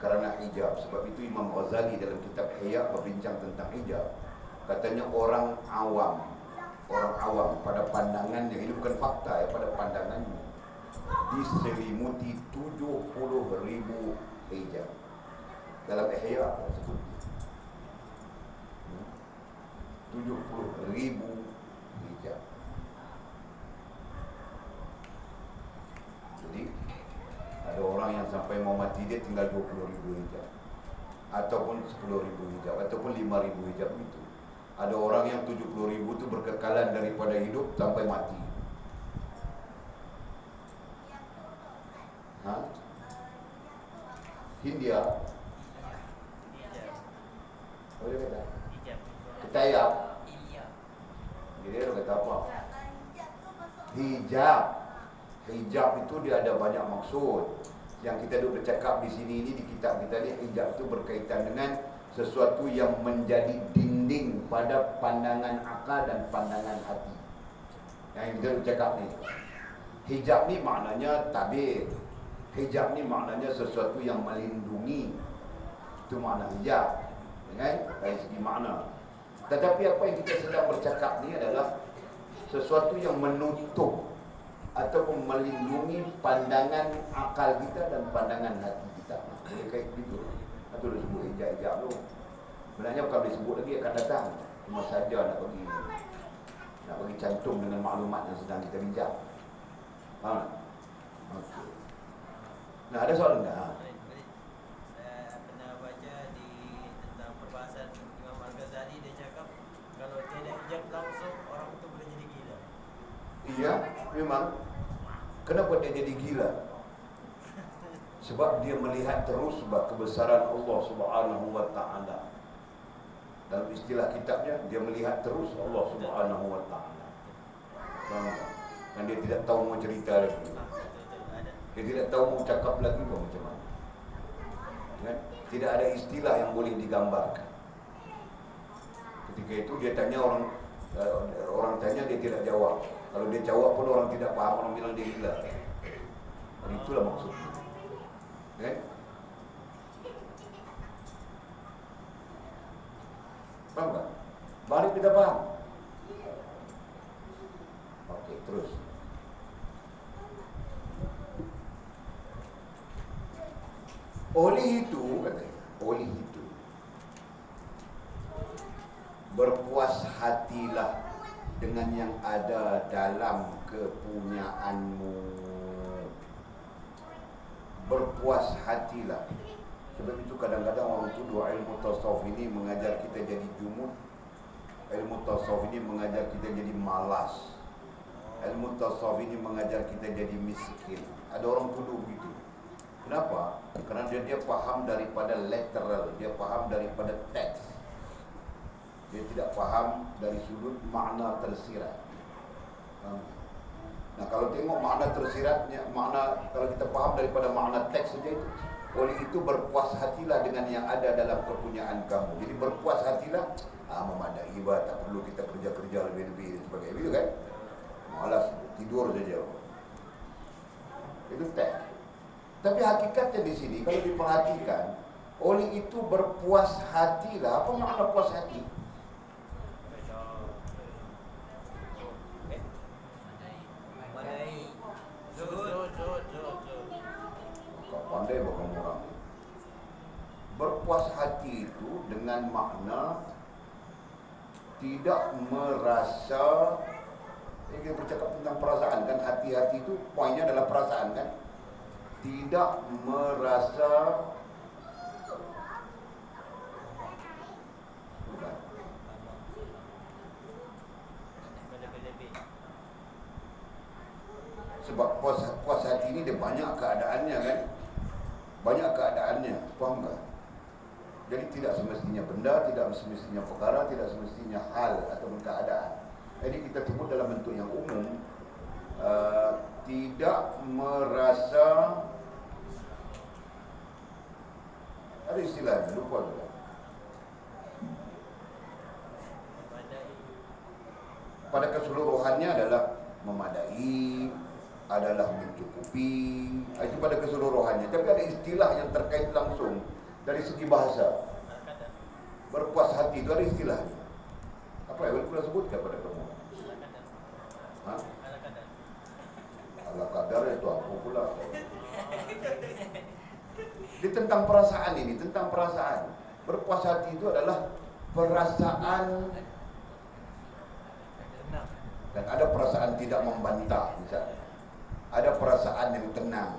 Karena hijab. Sebab itu Imam Ghazali dalam kitab Ihya berbincang tentang hijab. Katanya orang awam pada pandangannya, ini bukan fakta ya, pada pandangannya diselimuti 70.000 hijab. Dalam Ihya sebut 70.000 hijab. Jadi ada orang yang sampai mau mati dia tinggal 20.000 hijab, ataupun 10.000 hijab, ataupun 5.000 hijab itu. Ada orang yang 70.000 itu berkekalan daripada hidup sampai mati. Ha? Hindia. Apa dia kata? Ketayap. Jadi dia kata apa? Hijab. Hijab itu dia ada banyak maksud. Yang kita duk bercakap di sini ini di kitab kita ni, hijab itu berkaitan dengan sesuatu yang menjadi dinding pada pandangan akal dan pandangan hati. Yang kita duk cakap ni. Hijab ni maknanya tabir. Hijab ni maknanya sesuatu yang melindungi. Itu makna hijab. Kan? Dari segi makna. Tetapi apa yang kita sedang bercakap ni adalah sesuatu yang menutup ataupun melindungi pandangan akal kita dan pandangan hati kita. Boleh kait begitu. Atau dia sebut hijab-hijab tu. Sebenarnya bukan boleh sebut lagi, akan datang. Cuma saja nak bagi cantum dengan maklumat yang sedang kita bincang. Faham tak? Okay. Nah, ada soalan tak? Saya pernah baca di tentang perbahasan Imam Al-Ghazali, dia cakap kalau tiada hijab langsung orang itu boleh jadi gila. Iya, memang. Kenapa dia jadi gila? Sebab dia melihat terus kebesaran Allah Subhanahu wa taala. Dalam istilah kitabnya, dia melihat terus Allah Subhanahu wa taala. Dan dia tidak tahu mau cerita lagi. Dia tidak tahu mau cakap lagi macam mana. Kan? Tidak ada istilah yang boleh digambarkan. Ketika itu dia tanya orang tanya, dia tidak jawab. Kalau dia jawab pun orang tidak faham, orang bilang dia gila. Dan itulah maksudnya. Kan? Faham tak? Baru kita faham. Okey, terus. Oleh itu, berpuas hatilah dengan yang ada dalam kepunyaanmu. Berpuas hatilah. Sebab itu kadang-kadang orang tuduh ilmu tasawuf ini mengajar kita jadi jumud. Ilmu tasawuf ini mengajar kita jadi malas. Ilmu tasawuf ini mengajar kita jadi miskin. Ada orang tuduh begitu. Kenapa? Kerana dia faham daripada literal, dia faham daripada teks. Dia tidak faham dari sudut makna tersirat. Nah, kalau tengok makna tersiratnya, kalau kita faham daripada makna teks saja itu, oleh itu berpuas hatilah dengan yang ada dalam kepunyaan kamu. Jadi berpuas hatilah, memadai ibadah, tak perlu kita kerja-kerja lebih-lebih dan sebagainya. Begitu kan? Malas tidur saja. Itu teks. Tapi hakikatnya di sini kalau diperhatikan, oleh itu berpuas hatilah. Apa makna puas hati? Kau pandai bukan orang. Berpuas hati itu dengan makna tidak merasa. Kita bercakap tentang perasaan kan, hati-hati itu poinnya adalah perasaan kan. Tidak merasa sebab puas hati ini dia banyak keadaannya kan. Banyak keadaannya, faham tak? Jadi tidak semestinya benda, tidak semestinya perkara, tidak semestinya hal atau keadaan. Jadi kita sebut dalam bentuk yang umum. pada keseluruhannya adalah memadai, adalah mencukupi, itu pada keseluruhannya. Tapi ada istilah yang terkait langsung dari segi bahasa. Berpuas hati itu ada istilahnya. Apa ya? Boleh sebutkan pada kamu? Hah? Ala kadar itu apa pula? Ini tentang perasaan ini, tentang perasaan. Berpuas hati itu adalah perasaan, dan ada perasaan tidak membantah misalnya. Ada perasaan yang tenang,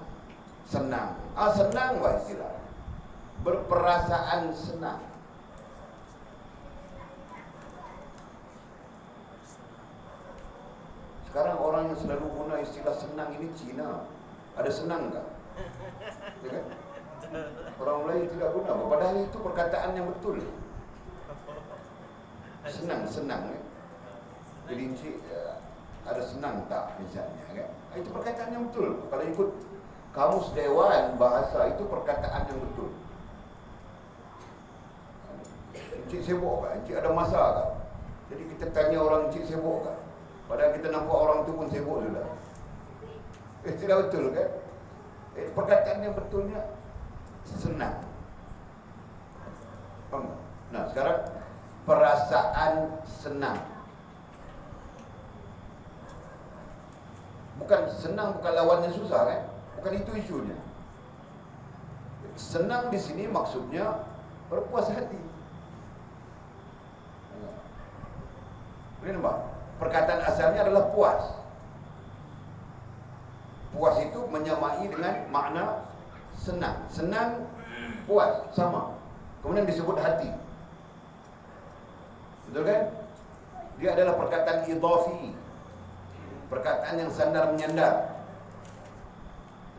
senang. Senang wah istilah. Berperasaan senang. Sekarang orang yang selalu guna istilah senang ini Cina. Ada senang enggak? Ya kan? Orang lain tidak guna, padahal itu perkataan yang betul. Senang ya. Jadi ada senang tak misalnya kan? Itu perkataan yang betul. Kalau ikut kamus dewan bahasa itu perkataan yang betul. Encik sibuk kan? Encik ada masa kan? Jadi kita tanya orang encik sibuk kan? Padahal kita nampak orang tu pun sibuk sudah. Tidak betul kan? Perkataan yang betulnya senang. Nah sekarang perasaan senang. Bukan senang, bukan lawannya susah kan? Bukan itu isunya. Senang di sini maksudnya berpuas hati. Ini nampak? Perkataan asalnya adalah puas. Puas itu menyamai dengan makna senang. Senang, puas, sama. Kemudian disebut hati. Betul kan? Dia adalah perkataan idhafi. Perkataan yang sandar menyandar.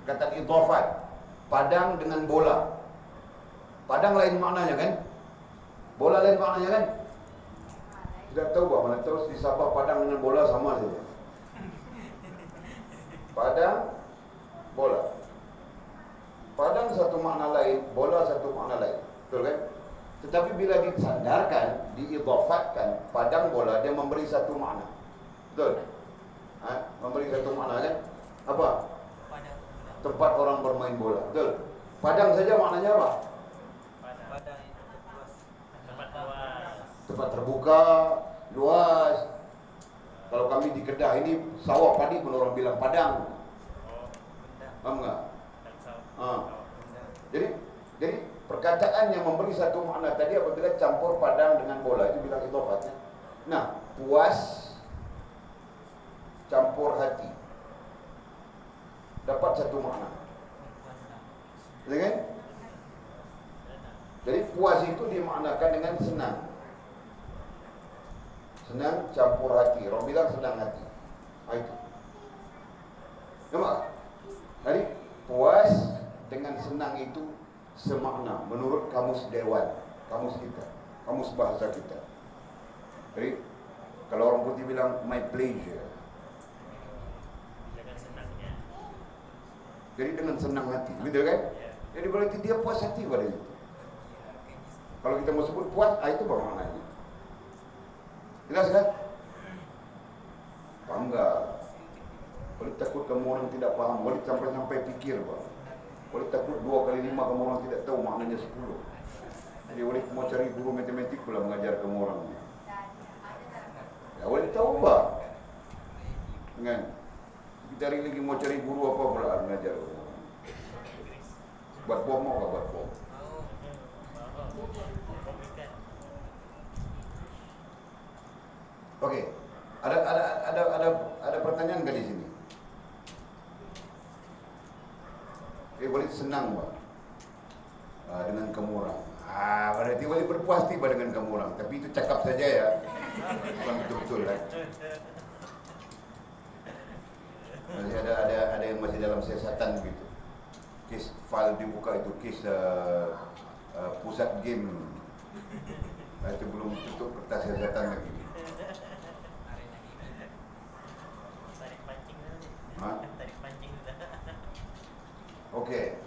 Perkataan idhafat. Padang dengan bola. Padang lain maknanya kan? Bola lain maknanya kan? Tidak tahu bah, mana terus di Sabah padang dengan bola sama saja. Padang, bola. Padang satu makna lain, bola satu makna lain. Betul kan? Tetapi bila disandarkan, diidhafatkan, padang bola dia memberi satu makna. Betul? Memberi satu makna kan? Apa? Tempat orang bermain bola. Betul? Padang saja maknanya apa? Padang itu luas. Tempat luas. Tempat terbuka, luas. Kalau kami di Kedah ini sawah padi pun orang bilang padang. Paham enggak? Jadi perkataan yang memberi satu makna tadi apabila campur padang dengan bola itu bilang idhafatnya. Nah, puas campur hati dapat satu makna. Betul kan? Jadi puas itu dimaknakan dengan senang. Senang campur hati. Orang bilang senang hati. Itu. Nampak? Jadi puas dengan senang itu semakna menurut kamus dewan, kamus kita, kamus bahasa kita. Jadi kalau orang putih bilang my pleasure. Jadi dengan senang hati, betul kan? Jadi berarti dia puas hati pada itu. Kalau kita mau sebut puas, itu apa maknanya? Jelas kan? Paham enggak? Boleh takut kamu orang tidak paham, boleh sampai pikir, Pak. Boleh takut 2 kali 5 kamu orang tidak tahu maknanya 10. Jadi boleh mau cari guru matematik pula mengajar kamu orang. Ya boleh tahu, Pak. Kan? Kita hari lagi mau cari guru apa pula mengajar. Buat bom mau enggak buat bom? Okey. Ada pertanyaan enggak di sini? Boleh senang, Pak. Dengan kamu orang. Berarti boleh berpuas hati dengan kamu orang. Tapi itu cakap saja ya. Bukan betul-betul kan. Masih ada yang masih dalam siasatan begitu. Kes file dibuka itu kes pusat game. Itu belum tutup kertas siasatan lagi. Tarik pancing tadi. Tarik pancing sudah. Okey.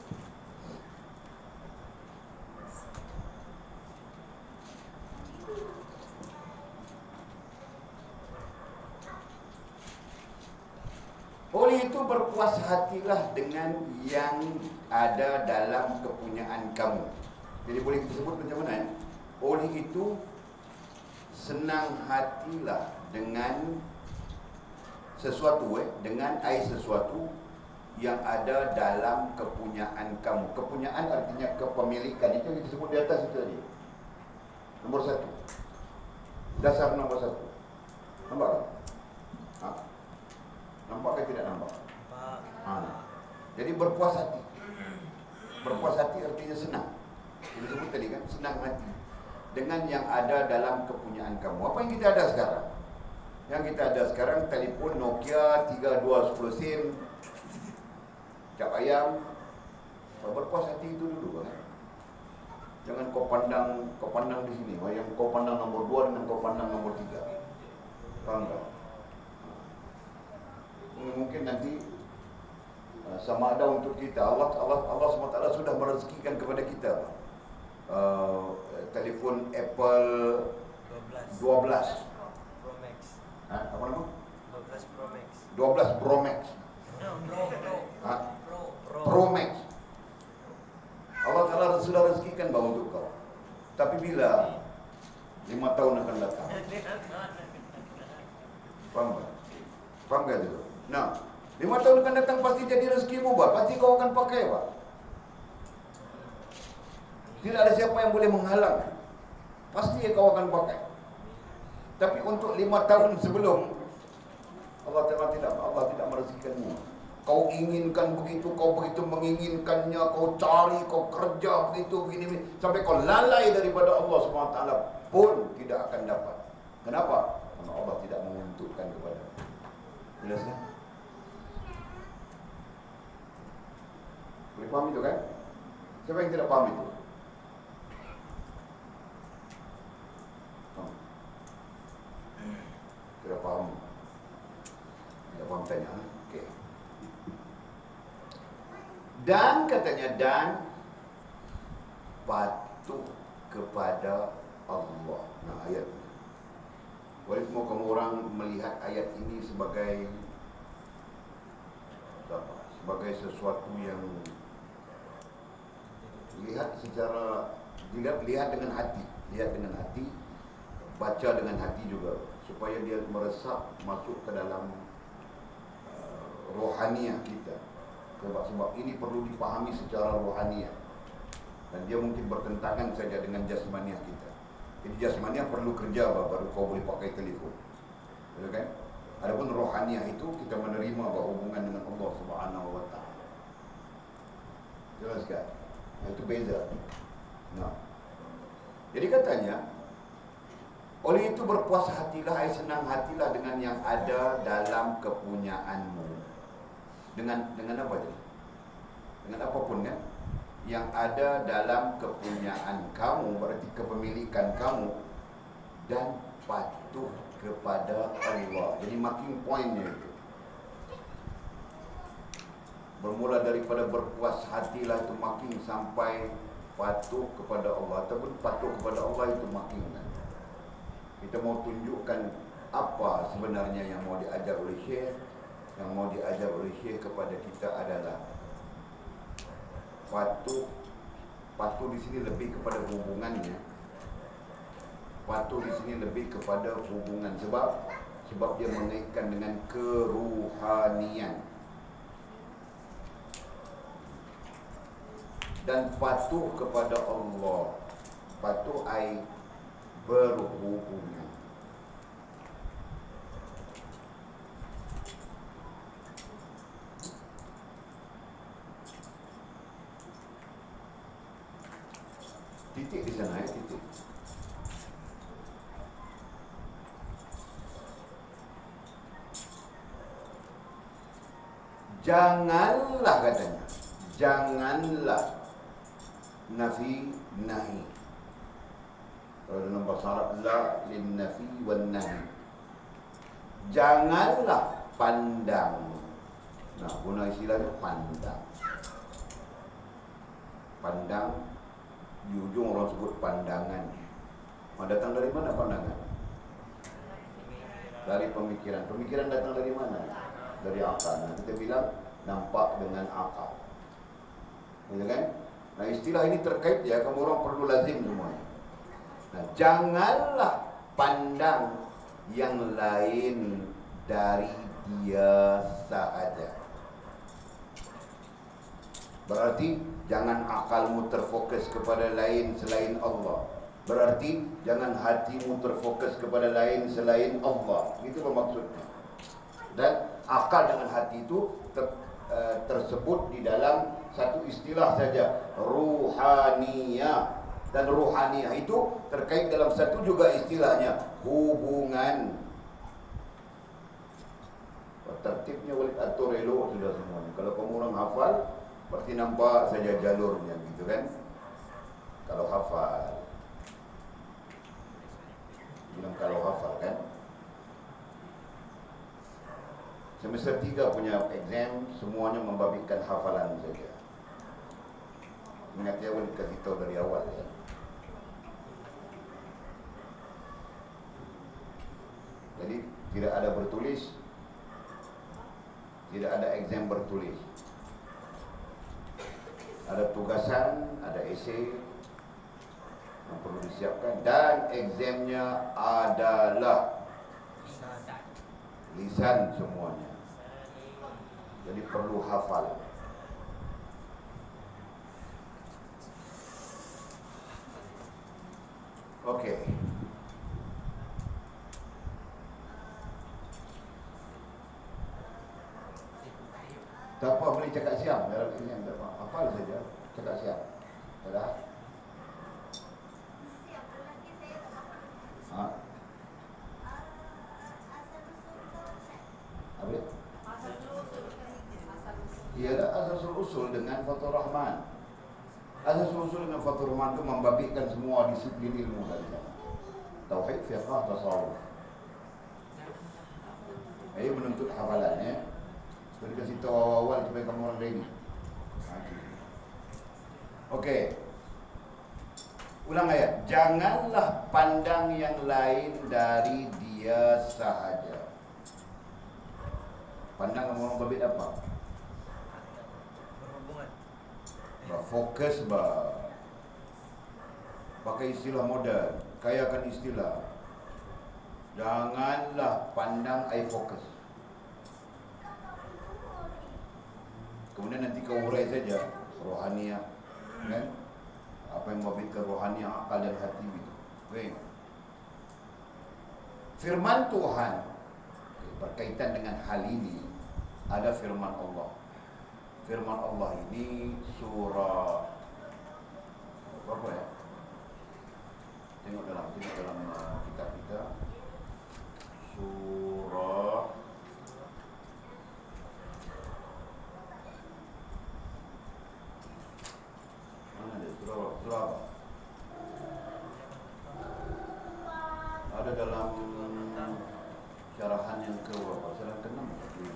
Oleh itu berpuas hatilah dengan yang ada dalam kepunyaan kamu. Jadi boleh kita sebut macam mana ya? Oleh itu senang hatilah dengan sesuatu dengan sesuatu yang ada dalam kepunyaan kamu. Kepunyaan artinya kepemilikan. Itu yang disebut di atas itu tadi. Nombor 1. Dasar nombor 1. Nampak tak? Nampak ke tidak nampak? Jadi berpuas hati. Berpuas hati artinya senang. Kita sebut tadi kan, senang hati dengan yang ada dalam kepunyaan kamu. Apa yang kita ada sekarang? Yang kita ada sekarang telefon Nokia 3210 SIM, cap ayam. Berpuas hati itu dulu kan. Jangan kau pandang di sini. Yang kau pandang nomor 2 dengan kau pandang nomor 3. Faham tak? Mungkin nanti sama ada untuk kita. Allah SWT sudah merezekikan kepada kita telefon Apple 12 Pro Max. apa nama? 12 Pro Max. 12 Pro Max. Pro Max. Allah Ta'ala sudah rezekikan bahawa untuk kau. Tapi bila 5 tahun akan datang, faham tak? Faham tak itu? Nah, 5 tahun akan datang pasti jadi rezekimu, pasti kau akan pakai, Pak. Tidak ada siapa yang boleh menghalang. Pasti kau akan pakai. Tapi untuk 5 tahun sebelum, Allah tidak merezekikanmu. Kau inginkan begitu, kau begitu menginginkannya, kau cari, kau kerja begitu, begini, sampai kau lalai daripada Allah SWT pun tidak akan dapat. Kenapa? Karena Allah tidak menguntukkan kepada. Jelas kan? Boleh faham itu kan? Siapa yang tidak faham itu? Tidak paham. Tidak paham tanya. Okey. Dan katanya, dan patuh kepada Allah. Nah, ayat ini. Walaupun kamu orang melihat ayat ini sebagai apa? Sebagai sesuatu yang lihat secara lihat dengan hati, baca dengan hati juga, supaya dia meresap masuk ke dalam rohaniah kita. Sebab ini perlu dipahami secara rohaniah, dan dia mungkin bertentangan saja dengan jasmaniah kita. Jadi jasmaniah perlu kerja baru kau boleh pakai telefon, betul kan? Adapun rohaniah itu kita menerima berhubungan dengan Allah Subhanahu Wa Taala. Jelas kan? Itu beza. Nah, jadi katanya, oleh itu berpuas hatilah, senang hatilah dengan yang ada dalam kepunyaanmu. Dengan apa tadi? Dengan apapun kan? Yang ada dalam kepunyaan kamu, berarti kepemilikan kamu, dan patuh kepada Allah. Jadi makin poinnya itu. Bermula daripada berpuas hatilah itu makin sampai patuh kepada Allah, ataupun patuh kepada Allah itu makin. Kita mau tunjukkan apa sebenarnya yang mau diajar oleh Syekh. Yang mau diajar oleh Syekh kepada kita adalah patuh. Patuh di sini lebih kepada hubungannya. Patuh di sini lebih kepada hubungan, sebab dia mengaitkan dengan keruhanian. Dan patuh kepada Allah, patuh ai berhubungan. Titik di sana ya, titik. Janganlah katanya, janganlah nafi nahi. Kalau dalam bahasa Arab, la lin nafi wan nahi. Janganlah pandang. Nah, guna istilahnya pandang. Pandang, di ujung orang sebut pandangan. Datang dari mana pandangan? Dari pemikiran. Pemikiran datang dari mana? dari akal. Nah, kita bilang nampak dengan akal. Ya kan? Nah, istilah ini terkait ya, kamu orang perlu lazim semuanya. Nah, janganlah pandang yang lain dari dia sahaja. Berarti jangan akalmu terfokus kepada lain selain Allah. Berarti jangan hatimu terfokus kepada lain selain Allah. Itu maksudnya. Dan akal dengan hati itu tersebut di dalam satu istilah saja, ruhaniyah. Dan ruhaniyah itu terkait dalam satu juga istilahnya, hubungan. Tertibnya walid atur elok sudah semuanya. Kalau kamu orang hafal, pasti nampak saja jalurnya gitu kan. Kalau hafal, bilang kalau hafal kan. Semester 3 punya exam, semuanya membabitkan hafalan saja. Ingat ya, boleh kasih tahu dari awal ya. Jadi tidak ada bertulis, tidak ada exam bertulis. Ada tugasan, ada esei yang perlu disiapkan, dan examnya adalah lisan semuanya. Jadi perlu hafal. Okey. Tak apa, boleh cakap siap. Dalam ini yang tak apa. Hafal saja. Cakap siap. Dah. Ha? Apa dia? Ialah asal usul dengan Fathur Rahman. Asal usul dengan Fathur Rahman itu membabitkan semua disiplin ilmu tadi. Tauhid, fiqh, tasawuf. Saya menuntut hafalan ya. Saya kasih tahu awal supaya kamu orang ready. Okey. Ulang ayat. Janganlah pandang yang lain dari dia sahaja. Pandang orang babit apa? Berhubungan. Fokus pakai istilah moden, kayakan istilah. Janganlah pandang I fokus. Kemudian nanti kau urai saja rohaniah, kan? Apa yang membabitkan rohaniah, akal dan hati itu. Okay. Firman Tuhan berkaitan dengan hal ini, ada firman Allah. Firman Allah ini surah berapa ya? Tengok dalam kitab kita. Surah mana dia? Surah apa? Ada dalam syarahan yang ke berapa? Syarahan ke-6 7.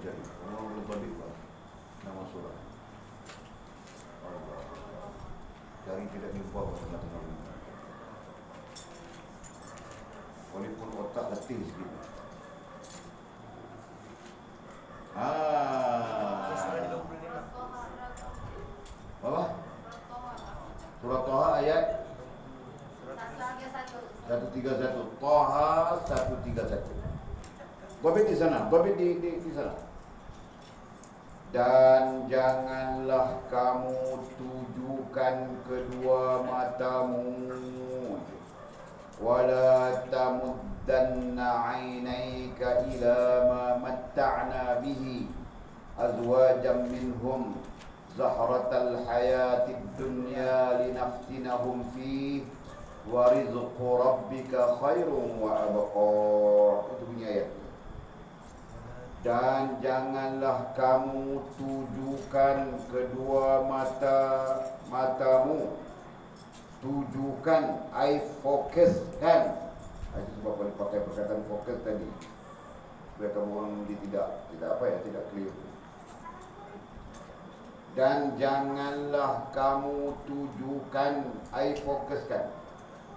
Cari. Orang belum balik lah nama surah. Allah. Cari tidak jumpa pada tengah-tengah. Walaupun otak letih sikit. Apa? Surah Toha ayat 131. Toha 131. Babit di sana, babit di sana. Dan janganlah kamu tujukan kedua matamu, wala tamuddanna 'ainaika ila ma matta'na bihi azwajan minhum zahratal hayatid dunya linaftinahum fihi wa rizqu rabbika khairun wa abqa. Itu bunyi ayat. Dan janganlah kamu tujukan kedua matamu. Tujukan, fokuskan. Itu sebab boleh pakai perkataan fokus tadi. Supaya kamu orang tidak clear. Dan janganlah kamu tujukan, fokuskan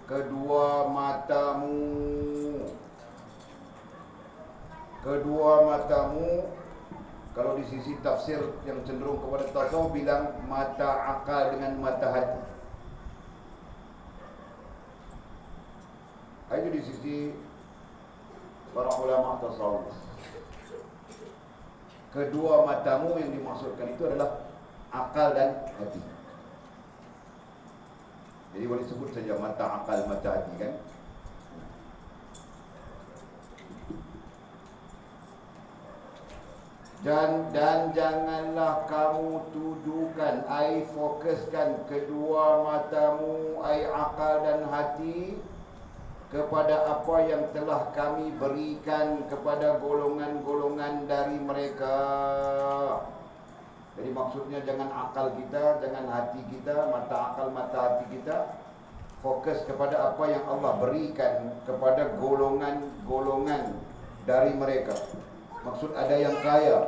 kedua matamu kedua matamu, kalau di sisi tafsir yang cenderung kepada tasawuf bilang mata akal dengan mata hati. Itu di sisi para ulama tasawuf. Kedua matamu yang dimaksudkan itu adalah akal dan hati. Jadi boleh sebut saja mata akal, mata hati kan. Dan janganlah kamu tuduhkan, fokuskan kedua matamu, akal dan hati kepada apa yang telah kami berikan kepada golongan-golongan dari mereka. Jadi maksudnya jangan akal kita, jangan hati kita, mata akal, mata hati kita fokus kepada apa yang Allah berikan kepada golongan-golongan dari mereka. Maksud ada yang kaya,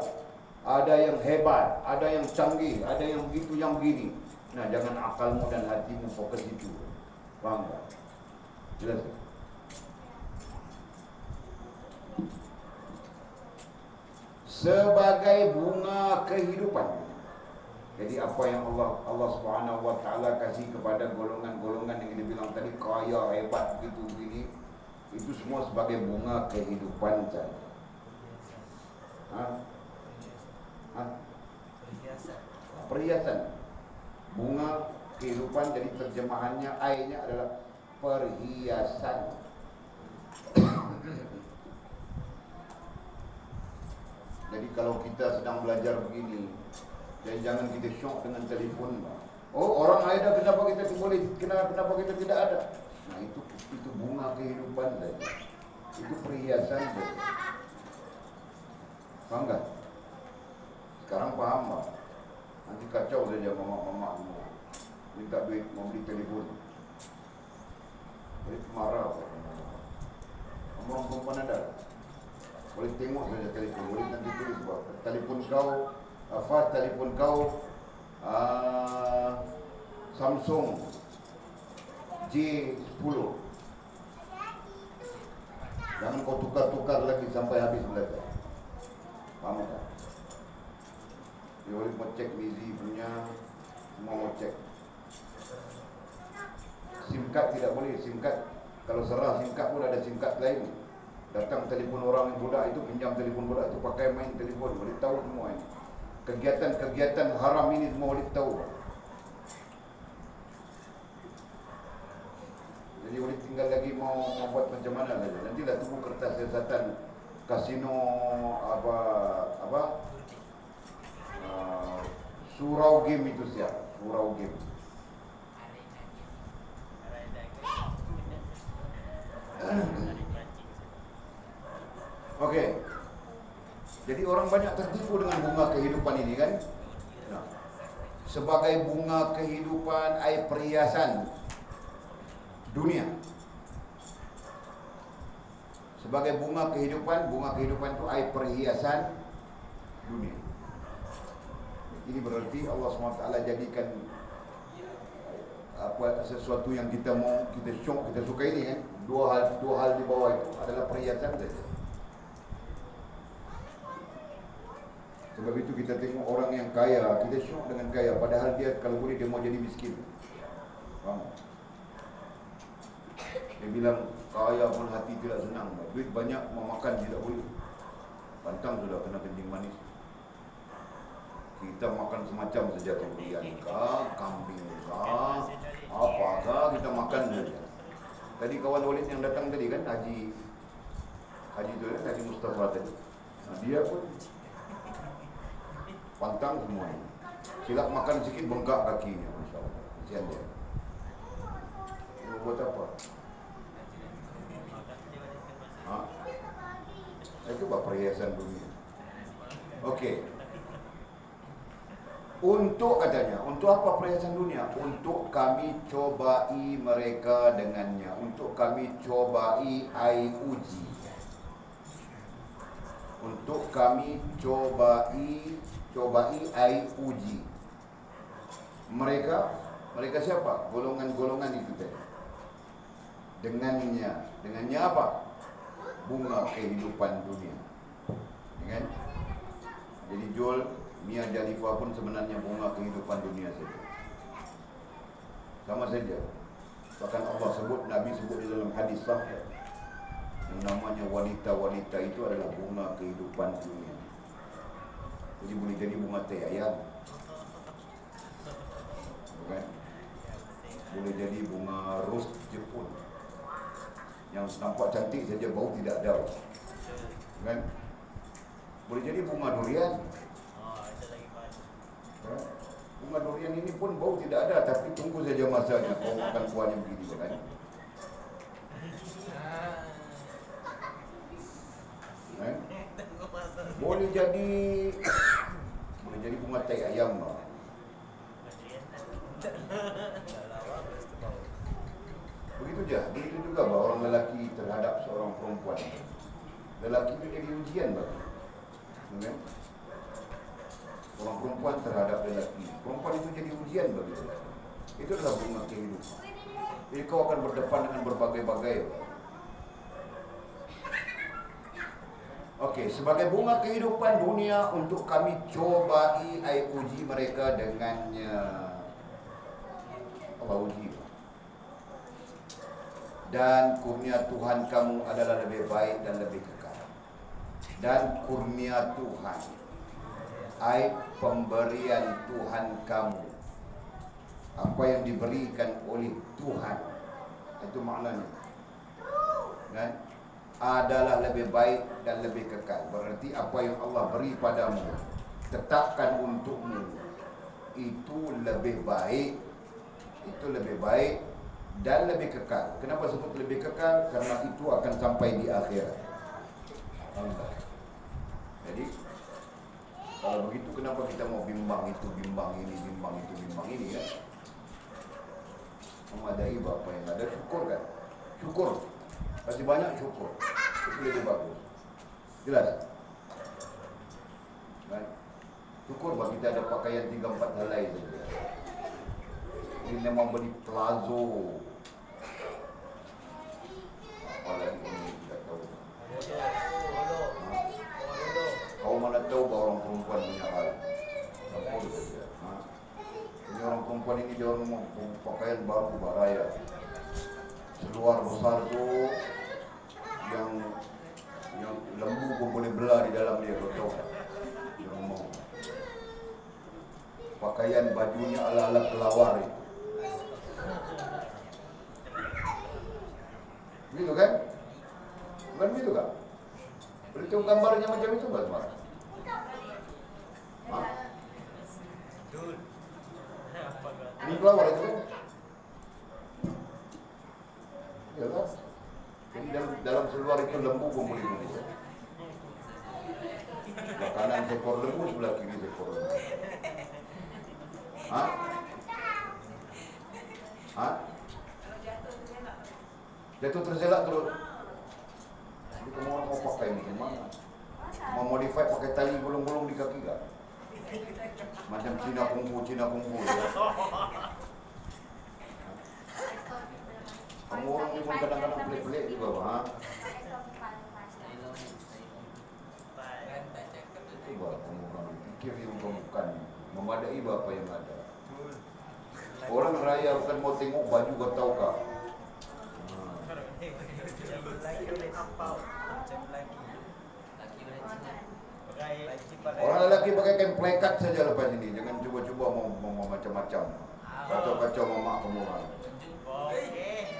ada yang hebat, ada yang canggih, ada yang begitu, yang begini. Nah, jangan akalmu dan hatimu fokus itu. Faham tak? Jelas? Sebagai bunga kehidupan. Jadi apa yang Allah Subhanahu wa taala kasih kepada golongan-golongan yang dibilang tadi kaya, hebat, begitu begini, itu semua sebagai bunga kehidupan saja. Perhiasan. Bunga kehidupan, jadi terjemahannya I-nya adalah perhiasan. Jadi kalau kita sedang belajar begini, jangan kita syok dengan telefon. Oh, orang ada, kenapa kita boleh, kenapa kita tidak ada? Nah, itu bunga kehidupan saja. Itu perhiasan saja. Faham tak? Sekarang paham tak? Nanti kacau saja mama minta duit mau beli telefon. Boleh marah apa? Orang perempuan ada. Boleh tengok saja telefon. Boleh nanti tulis buat telefon kau Samsung J10. Jangan kau tukar-tukar lagi sampai habis belajar. Faham tak? Dia boleh mau cek Mizi punya, semua mau cek. SIM card tidak boleh. SIM card, kalau serah SIM card pun ada SIM card lain. Datang telefon orang budak itu, pinjam telefon budak itu, pakai main telefon. Boleh tahu semua ini. Kegiatan-kegiatan haram ini semua boleh tahu. Jadi boleh tinggal lagi mau buat macam mana saja. Nanti dah tunggu kertas siasatan kasino surau game itu siap. Surau game. Okey. Jadi orang banyak tertipu dengan bunga kehidupan ini kan. Nah, sebagai bunga kehidupan, perhiasan dunia. Sebagai bunga kehidupan itu perhiasan dunia. Ini berarti Allah SWT jadikan sesuatu yang kita mau, kita suka ini kan. Dua hal di bawah itu adalah perhiasan saja. Sebab itu kita tengok orang yang kaya, kita syok dengan kaya, padahal dia kalau boleh dia mau jadi miskin. Faham? Dia bilang kaya pun hati tidak senang, duit banyak mau makan tidak boleh. Pantang sudah kena kencing manis. Kita makan semacam saja, durian kah, kambing kah, apakah kita makan saja. Tadi kawan Walid yang datang tadi kan, Haji itu kan, Haji Mustafa tadi. Nah, dia pun pantang semua ini. Silap makan sikit bengkak kakinya, Masya Allah. Kesian dia. Dia buat apa? Itu perhiasan dunia. Okey. Untuk katanya, untuk apa perhiasan dunia? Untuk kami cobai mereka dengannya. Untuk kami cobai, uji. Untuk kami cobai, uji. Mereka siapa? Golongan-golongan itu tadi. Dengannya apa? Bunga kehidupan dunia. Ya kan? Jadi Jul, Mia Jalifah pun sebenarnya bunga kehidupan dunia saja. Sama saja. Bahkan Allah sebut, Nabi sebut di dalam hadis sahih, yang namanya wanita-wanita itu adalah bunga kehidupan dunia. Jadi boleh jadi bunga teh ayam, bukan? Boleh jadi bunga ros Jepun yang nampak cantik saja, bau tidak ada, kan? Boleh jadi bunga durian. Bunga durian ini pun bau tidak ada, tapi tunggu saja masanya kau makan kuahnya begini, kan? Kan? Boleh jadi bunga tai ayam. Begitu juga orang lelaki terhadap seorang perempuan. Lelaki itu jadi ujian bagi. Ya? Orang perempuan terhadap lelaki. Perempuan itu jadi ujian bagi lelaki. Itu adalah bunga kehidupan. Jadi kau akan berdepan dengan berbagai-bagai. Okey, sebagai bunga kehidupan dunia untuk kami cobai, uji mereka dengannya. Allah uji. Dan kurnia Tuhan kamu adalah lebih baik dan lebih kekal. Dan kurnia Tuhan, pemberian Tuhan kamu, apa yang diberikan oleh Tuhan, itu maknanya, kan? Adalah lebih baik dan lebih kekal. Berarti apa yang Allah beri padamu, tetapkan untukmu, itu lebih baik, dan lebih kekal. Kenapa sebut lebih kekal? Karena itu akan sampai di akhirat. Jadi kalau begitu, kenapa kita mau bimbang itu, bimbang ini, bimbang itu, bimbang ini, kan? Memadai apa yang ada, syukur kan? Syukur. Kasih banyak syukur. Itu lebih bagus. Jelas? Kan? Syukur bahwa kita ada pakaian 3-4 helai saja. Ini memang beli plazo. Apalagi ini tidak tahu. Kau mana tahu bahawa orang perempuan punya hal. Campur saja. Ini orang perempuan ini dia orang mau pakaian baru baraya. Seluar besar tu yang lembu pun boleh belah di dalam dia, kau tahu. Dia mau pakaian bajunya ala-ala kelawar itu. Begitu kan? Bukan begitu kan? Boleh tengok gambarnya macam itu kan, Mas? Ini kelawar itu kan? Ya kan? Jadi dalam seluar itu lembu pun boleh begitu. Sebelah kanan seekor lembu, sebelah kiri seekor lembu. Hah? Hah? Jatuh terjelak terus. Jadi kamu orang mau pakai macam mana? Mau modify pakai tali gulung-gulung di kaki kan? Macam Cina kungfu ya. Kamu orang ni pun kadang-kadang pelik-pelik juga, ha? Coba kamu orang fikir yang bukan memadai apa yang ada. Orang raya bukan mau tengok baju, kau tahu kah? Orang lelaki pakai kain plekat saja lepas ini. Jangan cuba-cuba mau macam-macam. Kacau-kacau mamak kamu orang.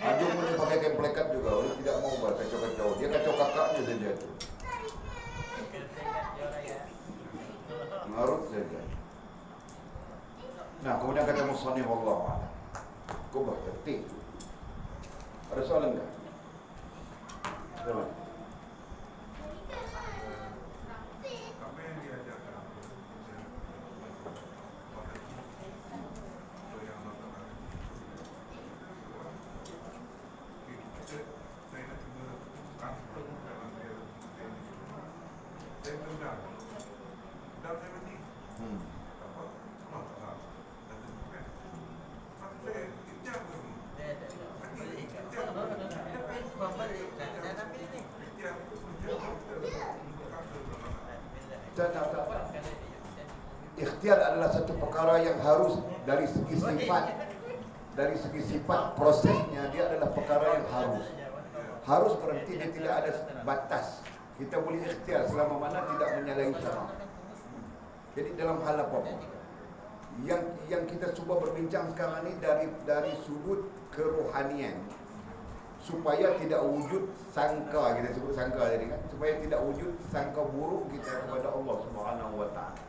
Anjung pun pakai kain plekat juga. Orang tidak mau kacau-kacau. Dia kacau kakaknya saja tu. Mengarut saja. Nah, kemudian kata Musannif Allah, kau berketik. Ada soalan tak? Soalan? Ikhtiar adalah satu perkara yang harus dari segi sifat. Dari segi sifat prosesnya dia adalah perkara yang harus. Harus berarti dia tidak ada batas. Kita boleh ikhtiar selama mana tidak menyalahi syarak. Jadi dalam hal apa-apa yang kita cuba berbincang sekarang ni dari sudut kerohanian, supaya tidak wujud sangka, kita sebut sangka tadi kan, supaya tidak wujud sangka buruk kita kepada Allah Subhanahu wa taala.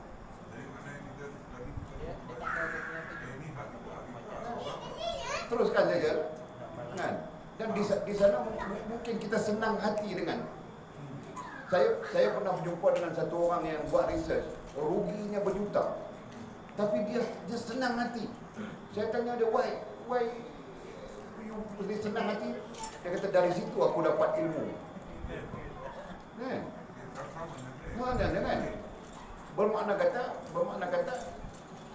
Teruskan saja kan. Dan di sana mungkin kita senang hati dengan saya pernah berjumpa dengan satu orang yang buat research, ruginya berjuta, tapi dia senang hati. Saya tanya dia, why you senang hati? Dia kata, dari situ aku dapat ilmu. Kan? Bermakna kata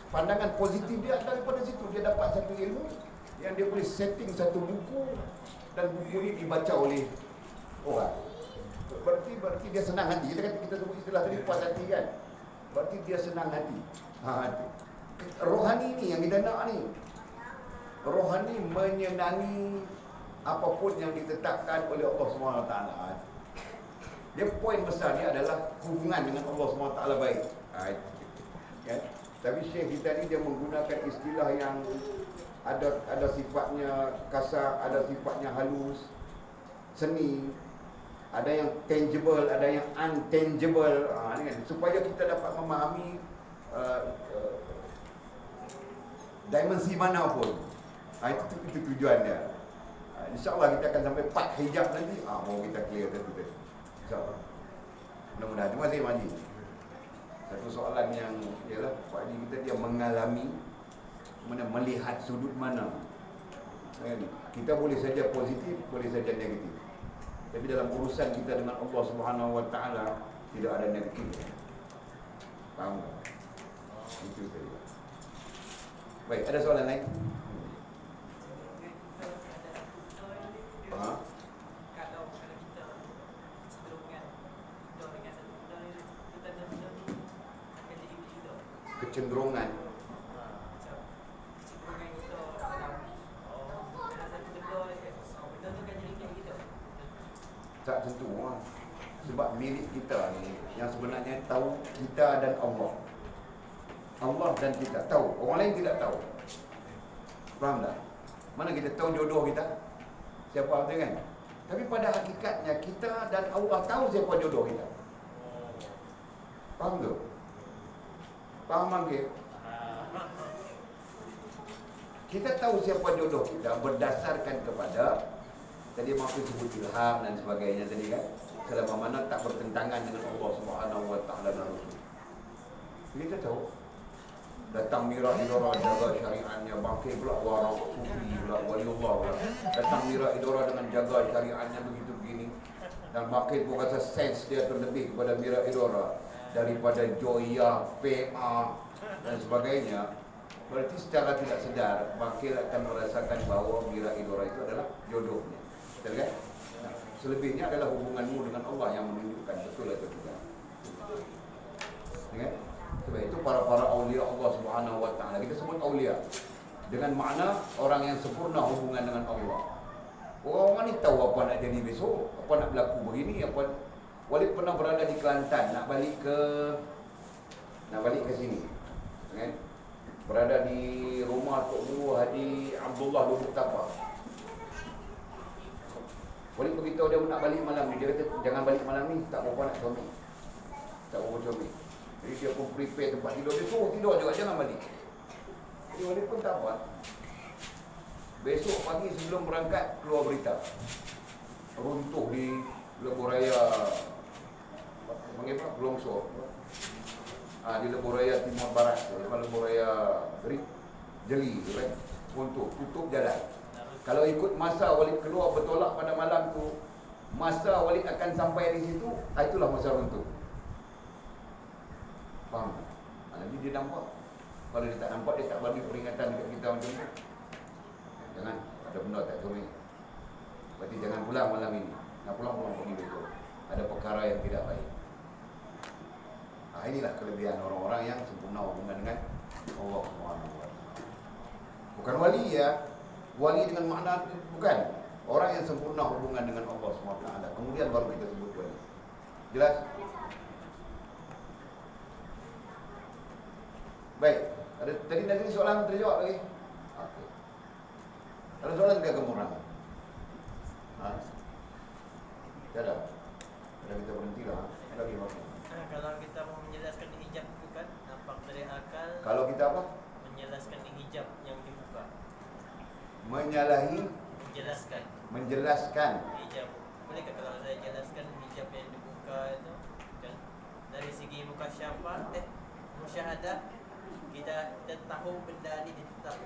pandangan positif dia daripada situ dia dapat satu ilmu yang dia boleh setting satu buku, dan buku ini dibaca oleh orang. Berarti dia senang hati. Kita sebut istilah tadi puas hati kan. Berarti dia senang hati. Rohani ni yang kita nak ni. Rohani menyenangi apapun yang ditetapkan oleh Allah SWT. Dia poin besar ni adalah hubungan dengan Allah SWT baik. Kan? Tapi Syekh kita ni dia menggunakan istilah yang ada sifatnya kasar, ada sifatnya halus, seni, ada yang tangible, ada yang untangible, kan? Supaya kita dapat memahami dimensi mana pun. Itu tujuan dia. InsyaAllah kita akan sampai 4 hijab nanti. Mau kita clear tu tadi. InsyaAllah. Mudah-mudahan. Terima kasih Pak Haji. Satu soalan yang ialah Pak Haji kita dia mengalami melihat sudut mana. Kita boleh saja positif, boleh saja negatif. Tapi dalam urusan kita dengan Allah Subhanahu wa taala tidak ada negatif. Faham tak? Itu saja. Baik, ada soalan lain? Kalau kita cenderungan dengan satu benda ni, kita benda ni akan jadi begitu. Kecenderungan kita dalam satu benda ni, benda tu akan jadi kayak gitu. tak tentu lah. Sebab milik kita ni yang sebenarnya tahu kita dan Allah. Allah dan kita tahu, orang lain tidak tahu. Faham tak? Mana kita tahu jodoh kita? Siapa tu kan? Tapi pada hakikatnya kita dan Allah tahu siapa jodoh kita. Faham tu? Faham Manggil? Kita tahu siapa jodoh kita berdasarkan kepada tadi maksud sebut ilham dan sebagainya tadi kan. Selama mana tak bertentangan dengan Allah Subhanahu wa taala dan Rasul. Kita tahu datang Mira Idora jaga syariatnya, bangkit pula warang sufi pula, waliullah pula. Datang Mira Idora dengan jaga syariatnya begitu begini. Dan bangkit pun rasa sense dia terlebih kepada Mira Idora daripada Joya, PA dan sebagainya. Berarti secara tidak sedar bangkit akan merasakan bahawa Mira Idora itu adalah jodohnya. Betul kan? Nah, selebihnya adalah hubunganmu dengan Allah yang menunjukkan betul atau tidak. Kan? Sebab itu para aulia Allah Subhanahu wa taala kita sebut aulia dengan makna orang yang sempurna hubungan dengan Allah. Orang ni tahu apa nak jadi besok, apa nak berlaku begini, apa. Walid pernah berada di Kelantan nak balik ke sini. Kan? Berada di rumah Tok Guru Haji Abdullah Lubuk Tapak. Walid beritahu dia nak balik malam ni. Dia kata jangan balik malam ni, tak apa nak suami. Tak apa suami. Jadi dia pun prepare tempat tidur. Dia suruh tidur juga, jangan balik. Jadi Walid pun tak buat. Besok pagi sebelum berangkat keluar berita runtuh di Lebuh Raya Longsor. Di Lebuh Raya Timur Barat, Lebuh Raya Jeli tu kan. Runtuh, tutup jalan. Kalau ikut masa Walid keluar bertolak pada malam tu, masa Walid akan sampai di situ, itulah masa runtuh. Faham? Nanti dia nampak. Kalau dia tak nampak, dia tak bagi peringatan dekat kita macam tu. Jangan, ada benda tak suami. Berarti jangan pulang malam ini. Nak pulang pergi besok. Ada perkara yang tidak baik. Nah, inilah kelebihan orang-orang yang sempurna hubungan dengan Allah Subhanahu wa taala. Bukan wali ya. Wali dengan makna bukan orang yang sempurna hubungan dengan Allah Subhanahu wa taala. Kemudian baru kita sebut wali. Jelas? Baik. Ada tadi nanti soalan terjawab lagi. Okey. Ada soalan ke kemuran? Ada. Ada kita berhentilah. Lagi waktu. Kalau kita mau menjelaskan hijab itu kan nampak dari akal. Kalau kita apa? Menjelaskan hijab yang dibuka. Menjelaskan hijab. Bolehkah kalau saya jelaskan hijab yang dibuka itu kan dari segi musyahadah kita tahu benda ini ditetapkan